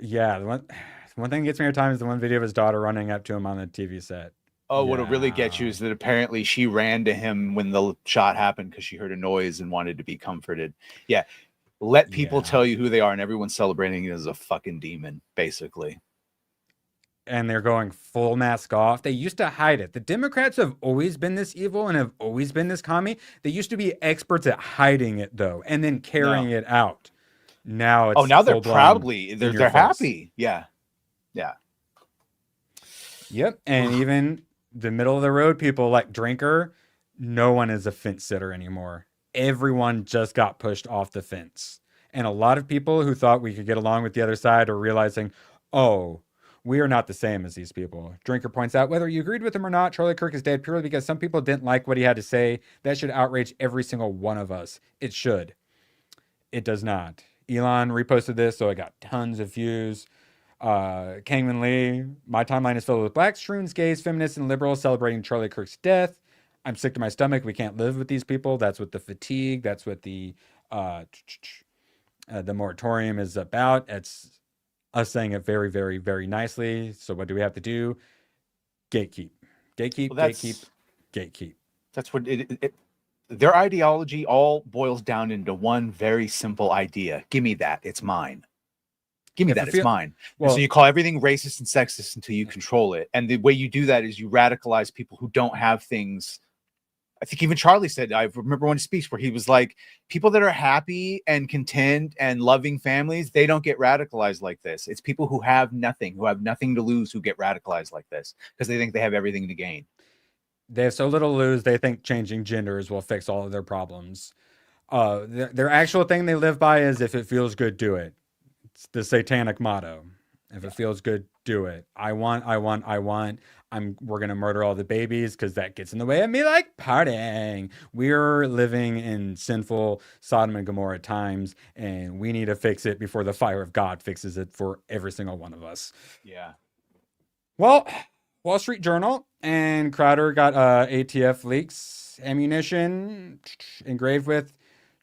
Yeah, the one thing that gets me every time is the one video of his daughter running up to him on the TV set. Oh, yeah. What'll really get you is that apparently she ran to him when the shot happened because she heard a noise and wanted to be comforted. Yeah. Let people tell you who they are, and everyone's celebrating it as a fucking demon, basically. And they're going full mask off. They used to hide it. The Democrats have always been this evil and have always been this commie. They used to be experts at hiding it, though, and then carrying it out. Now it's now they're they're happy. Yeah. Yep. And even the middle of the road people like Drinker, no one is a fence sitter anymore. Everyone just got pushed off the fence. And a lot of people who thought we could get along with the other side are realizing, oh, we are not the same as these people. Drinker points out, whether you agreed with him or not, Charlie Kirk is dead purely because some people didn't like what he had to say. That should outrage every single one of us. It should. It does not. Elon reposted this, so it got tons of views. Kangman Lee, my timeline is filled with blacks, shroons, gays, feminists, and liberals celebrating Charlie Kirk's death. I'm sick to my stomach. We can't live with these people. That's what the fatigue, that's what the moratorium is about. It's us saying it very, very, very nicely. So what do we have to do? Gatekeep. Gatekeep. That's what their ideology all boils down into one very simple idea. Give me that. It's mine. Give me that. It's mine. Well, so you call everything racist and sexist until you control it. And the way you do that is you radicalize people who don't have things. I think even Charlie said, I remember one speech where he was like, people that are happy and content and loving families, they don't get radicalized like this. It's people who have nothing to lose, who get radicalized like this because they think they have everything to gain. They have so little to lose. They think changing genders will fix all of their problems. Their actual thing they live by is if it feels good, do it. It's the satanic motto. If it feels good, do it. I want. We're gonna murder all the babies because that gets in the way of me like partying. We're living in sinful Sodom and Gomorrah times, and we need to fix it before the fire of God fixes it for every single one of us. Yeah. Well, Wall Street Journal and Crowder got ATF leaks ammunition engraved with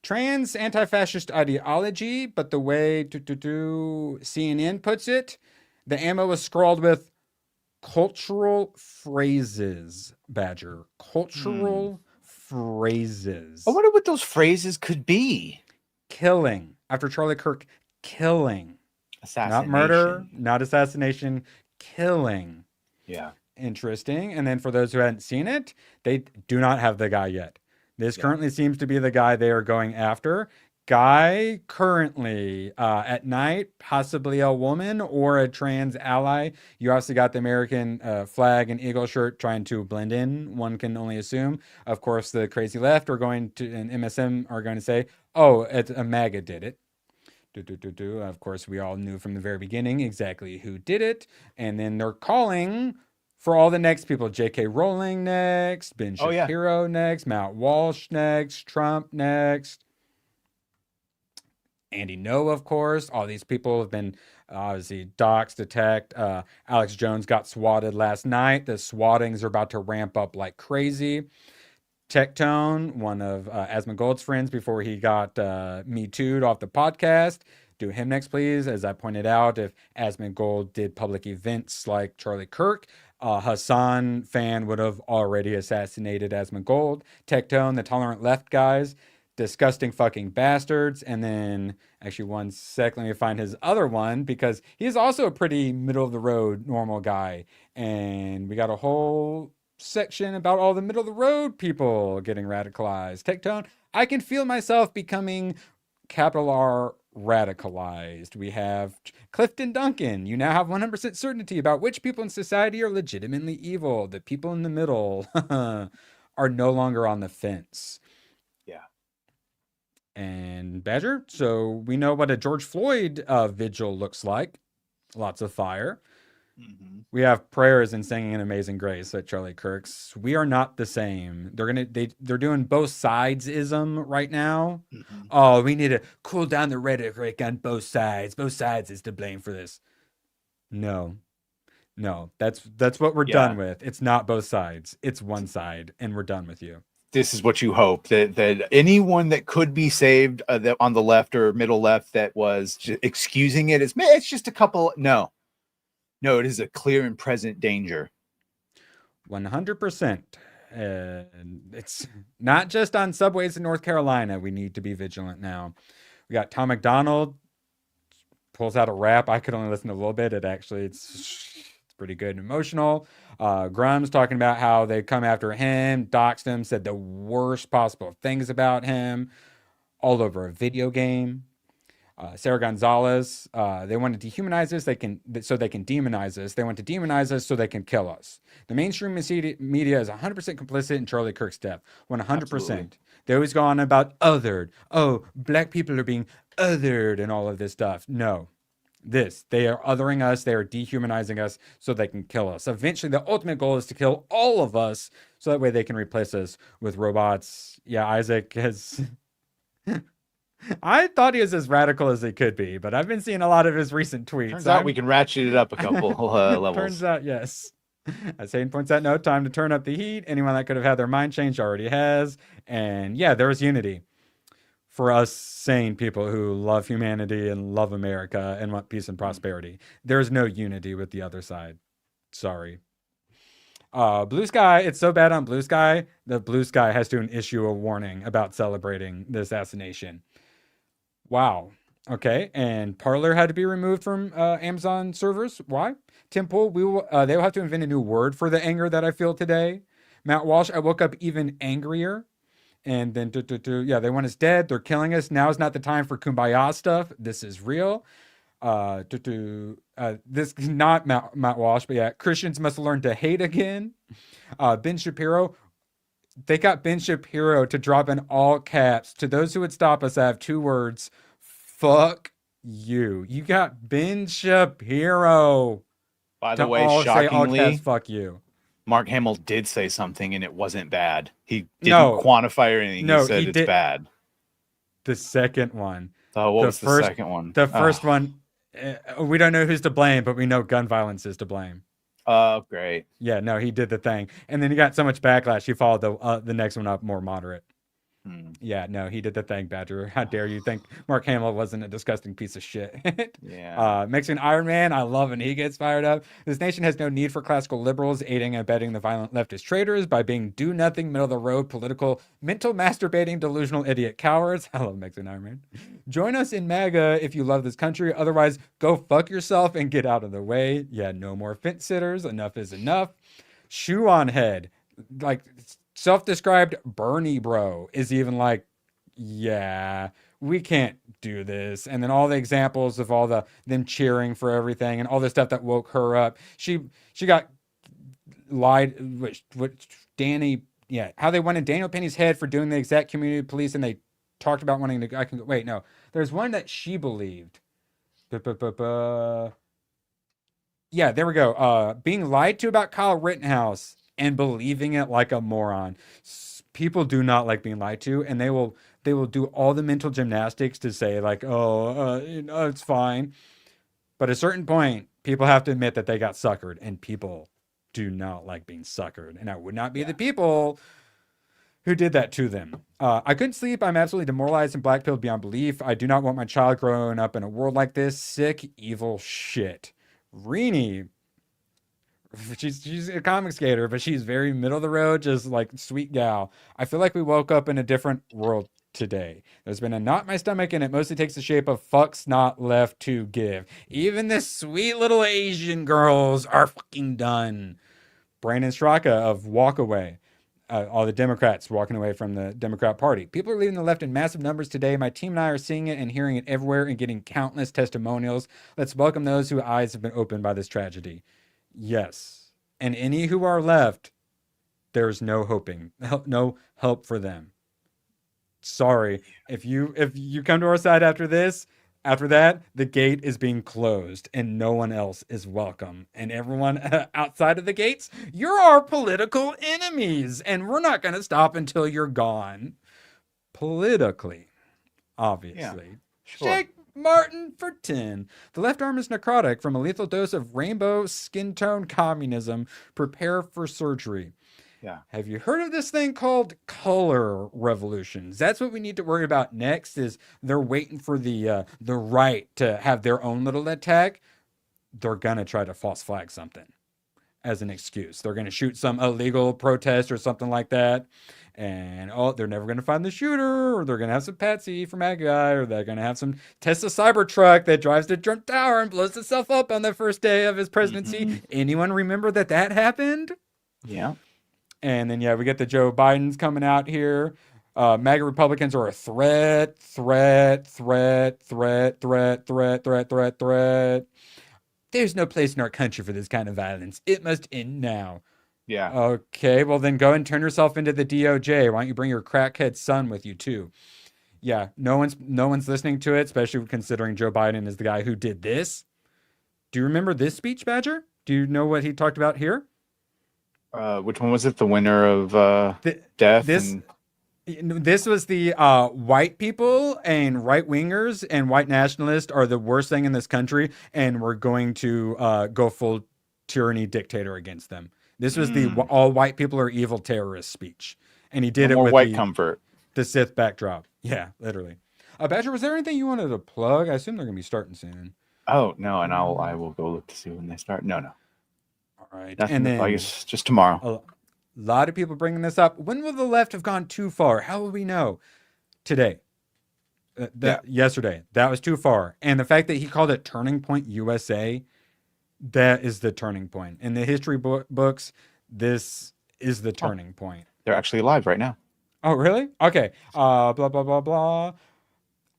trans anti-fascist ideology, but the way CNN puts it, the ammo was scrawled with cultural phrases, Badger. Cultural phrases. I wonder what those phrases could be. Killing. After Charlie Kirk, killing. Assassination. Not murder, not assassination, killing. Yeah. Interesting. And then for those who hadn't seen it, they do not have the guy yet. This currently seems to be the guy they are going after. Guy currently at night, possibly a woman or a trans ally. You also got the American flag and eagle shirt trying to blend in. One can only assume. Of course, the crazy left are going to, and MSM are going to say, oh, it's a MAGA did it. Of course, we all knew from the very beginning exactly who did it. And then they're calling for all the next people. J.K. Rowling next, Ben Shapiro next, Matt Walsh next, Trump next. Andy Ngo, of course. All these people have been obviously doxxed, attacked. Alex Jones got swatted last night. The swattings are about to ramp up like crazy. Tectone, one of Asmongold's friends before he got Me Too'd off the podcast. Do him next, please. As I pointed out, if Asmongold did public events like Charlie Kirk, Hassan fan would have already assassinated Asmongold. Tectone, the tolerant left guys, disgusting fucking bastards. And then, actually, one sec, let me find his other one, because he's also a pretty middle-of-the-road normal guy. And we got a whole section about all the middle-of-the-road people getting radicalized. Tectone, I can feel myself becoming capital R radicalized. We have Clifton Duncan. You now have 100% certainty about which people in society are legitimately evil. The people in the middle are no longer on the fence. Yeah. And Badger, so we know what a George Floyd vigil looks like. Lots of fire. Mm-hmm. We have prayers and singing an Amazing Grace at Charlie Kirk's. We are not the same. They're doing both sides-ism right now. Mm-hmm. Oh, we need to cool down the rhetoric on both sides. Both sides is to blame for this. No, that's what we're done with. It's not both sides. It's one side, and we're done with you. This is what you hope, that anyone that could be saved that on the left or middle left that was excusing it, it's just a couple. No, it is a clear and present danger. 100%. And it's not just on subways in North Carolina. We need to be vigilant now. We got Tom McDonald pulls out a rap. I could only listen to a little bit. It's pretty good and emotional. Grum's talking about how they come after him, doxed him, said the worst possible things about him, all over a video game. Sarah Gonzalez, they want to dehumanize us so they can demonize us. They want to demonize us so they can kill us. The mainstream media is 100% complicit in Charlie Kirk's death. 100%. Absolutely. They always go on about othered. Oh, black people are being othered and all of this stuff. No. They are othering us. They are dehumanizing us so they can kill us. Eventually, the ultimate goal is to kill all of us so that way they can replace us with robots. Yeah, Isaac has... I thought he was as radical as he could be, but I've been seeing a lot of his recent tweets. Turns out we can ratchet it up a couple levels. Turns out, yes. As Hayden points out, no time to turn up the heat. Anyone that could have had their mind changed already has. And yeah, there is unity for us sane people who love humanity and love America and want peace and prosperity. There's no unity with the other side. Sorry. Blue Sky, it's so bad on Blue Sky that Blue Sky has to issue a warning about celebrating the assassination. Wow. Okay. And Parler had to be removed from Amazon servers. Why? Tim Pool, they will have to invent a new word for the anger that I feel today. Matt Walsh, I woke up even angrier. And then, yeah, they want us dead. They're killing us. Now is not the time for kumbaya stuff. This is real. This is not Matt Walsh, but yeah, Christians must learn to hate again. Ben Shapiro, they got Ben Shapiro to drop in all caps. To those who would stop us, I have two words: fuck you. You got Ben Shapiro. By the to way, all say all shockingly, caps, fuck you. Mark Hamill did say something, and it wasn't bad. He didn't quantify or anything. No, he said it's bad. The second one. Oh, what was the second one? The first one, we don't know who's to blame, but we know gun violence is to blame. Oh, great. Yeah, no, he did the thing. And then he got so much backlash, he followed the next one up more moderate. Yeah, no, he did the thing, Badger. How dare you think Mark Hamill wasn't a disgusting piece of shit? Yeah. Mexican Iron Man, I love when he gets fired up. This nation has no need for classical liberals aiding and abetting the violent leftist traitors by being do-nothing, middle-of-the-road, political, mental masturbating, delusional idiot cowards. I love Mexican Iron Man. Join us in MAGA if you love this country. Otherwise, go fuck yourself and get out of the way. Yeah, no more fence sitters. Enough is enough. Shoe on head. Like... self-described Bernie bro is even like, yeah, we can't do this. And then all the examples of all them cheering for everything and all the stuff that woke her up. She got lied, what Danny, how they wanted Daniel Penny's head for doing the exact community police, and they talked about wanting to, wait, no, there's one that she believed. Yeah, there we go. Being lied to about Kyle Rittenhouse and believing it like a moron. People do not like being lied to, and they will do all the mental gymnastics to say like, it's fine. But at a certain point, people have to admit that they got suckered, and people do not like being suckered. And I would not be the people who did that to them. I couldn't sleep. I'm absolutely demoralized and blackpilled beyond belief. I do not want my child growing up in a world like this. Sick, evil shit. Rini. She's a comic skater, but she's very middle of the road, just like sweet gal. I feel like we woke up in a different world today. There's been a knot in my stomach, and it mostly takes the shape of fucks not left to give. Even the sweet little Asian girls are fucking done. Brandon Straka of Walk Away. All the Democrats walking away from the Democrat Party. People are leaving the left in massive numbers today. My team and I are seeing it and hearing it everywhere and getting countless testimonials. Let's welcome those whose eyes have been opened by this tragedy. Yes. And any who are left, there's no help for them. Sorry. If you come to our side after that, the gate is being closed and no one else is welcome. And everyone outside of the gates, you're our political enemies, and we're not going to stop until you're gone. Politically, obviously. Yeah, sure. Jake Martin for 10. The left arm is necrotic from a lethal dose of rainbow skin tone communism. Prepare for surgery. Yeah. Have you heard of this thing called color revolutions? That's what we need to worry about next. Is they're waiting for the right to have their own little attack. They're gonna try to false flag something as an excuse. They're gonna shoot some illegal protest or something like that. And they're never going to find the shooter, or they're going to have some patsy from Ag Guy, or they're going to have some Tesla Cybertruck that drives to Trump Tower and blows itself up on the first day of his presidency. Mm-hmm. Anyone remember that happened? Yeah. And then, we get the Joe Bidens coming out here. MAGA Republicans are a threat. There's no place in our country for this kind of violence. It must end now. Yeah. Okay, well then go and turn yourself into the DOJ. Why don't you bring your crackhead son with you too? Yeah, no one's listening to it, especially considering Joe Biden is the guy who did this. Do you remember this speech, Badger? Do you know what he talked about here? Which one was it? The winner of death? This was the white people and right wingers and white nationalists are the worst thing in this country, and we're going to go full tyranny dictator against them. This was the all white people are evil terrorist speech. And he did it with white comfort. The Sith backdrop. Yeah, literally. Badger, was there anything you wanted to plug? I assume they're going to be starting soon. Oh, no, and I will go look to see when they start. No. All right. Nothing, and then, I guess just tomorrow. A lot of people bringing this up. When will the left have gone too far? How will we know? Today. Yesterday. That was too far. And the fact that he called it Turning Point USA, that is the turning point. In the history books, this is the turning point. They're actually live right now. Oh, really? Okay. Blah, blah, blah, blah.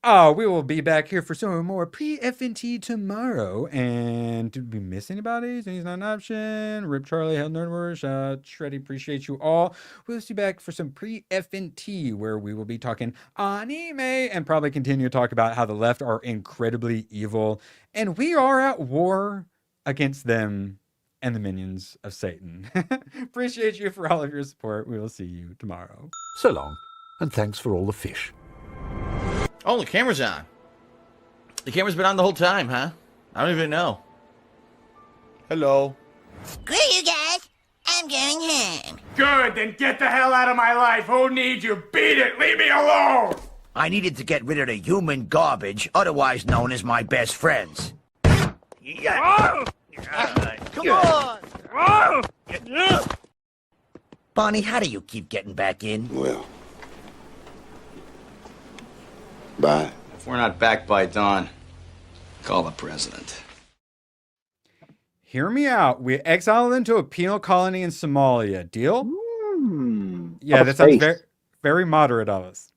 We will be back here for some more pre-FNT tomorrow. And did we miss anybody? He's not an option. Rip Charlie, Hell Nerdwars, Shreddy, appreciate you all. We'll see you back for some pre-FNT where we will be talking anime and probably continue to talk about how the left are incredibly evil. And we are at war against them and the minions of Satan. Appreciate you for all of your support. We will see you tomorrow. So long, and thanks for all the fish. Oh, the camera's on. The camera's been on the whole time, huh? I don't even know. Hello. Screw you guys. I'm going home. Good, then get the hell out of my life. Who needs you? Beat it. Leave me alone. I needed to get rid of the human garbage, otherwise known as my best friends. Oh! Come on! Bonnie, how do you keep getting back in? Well, bye. If we're not back by dawn, call the president. Hear me out. We exile them to a penal colony in Somalia. Deal? Yeah, that sounds very, very moderate of us.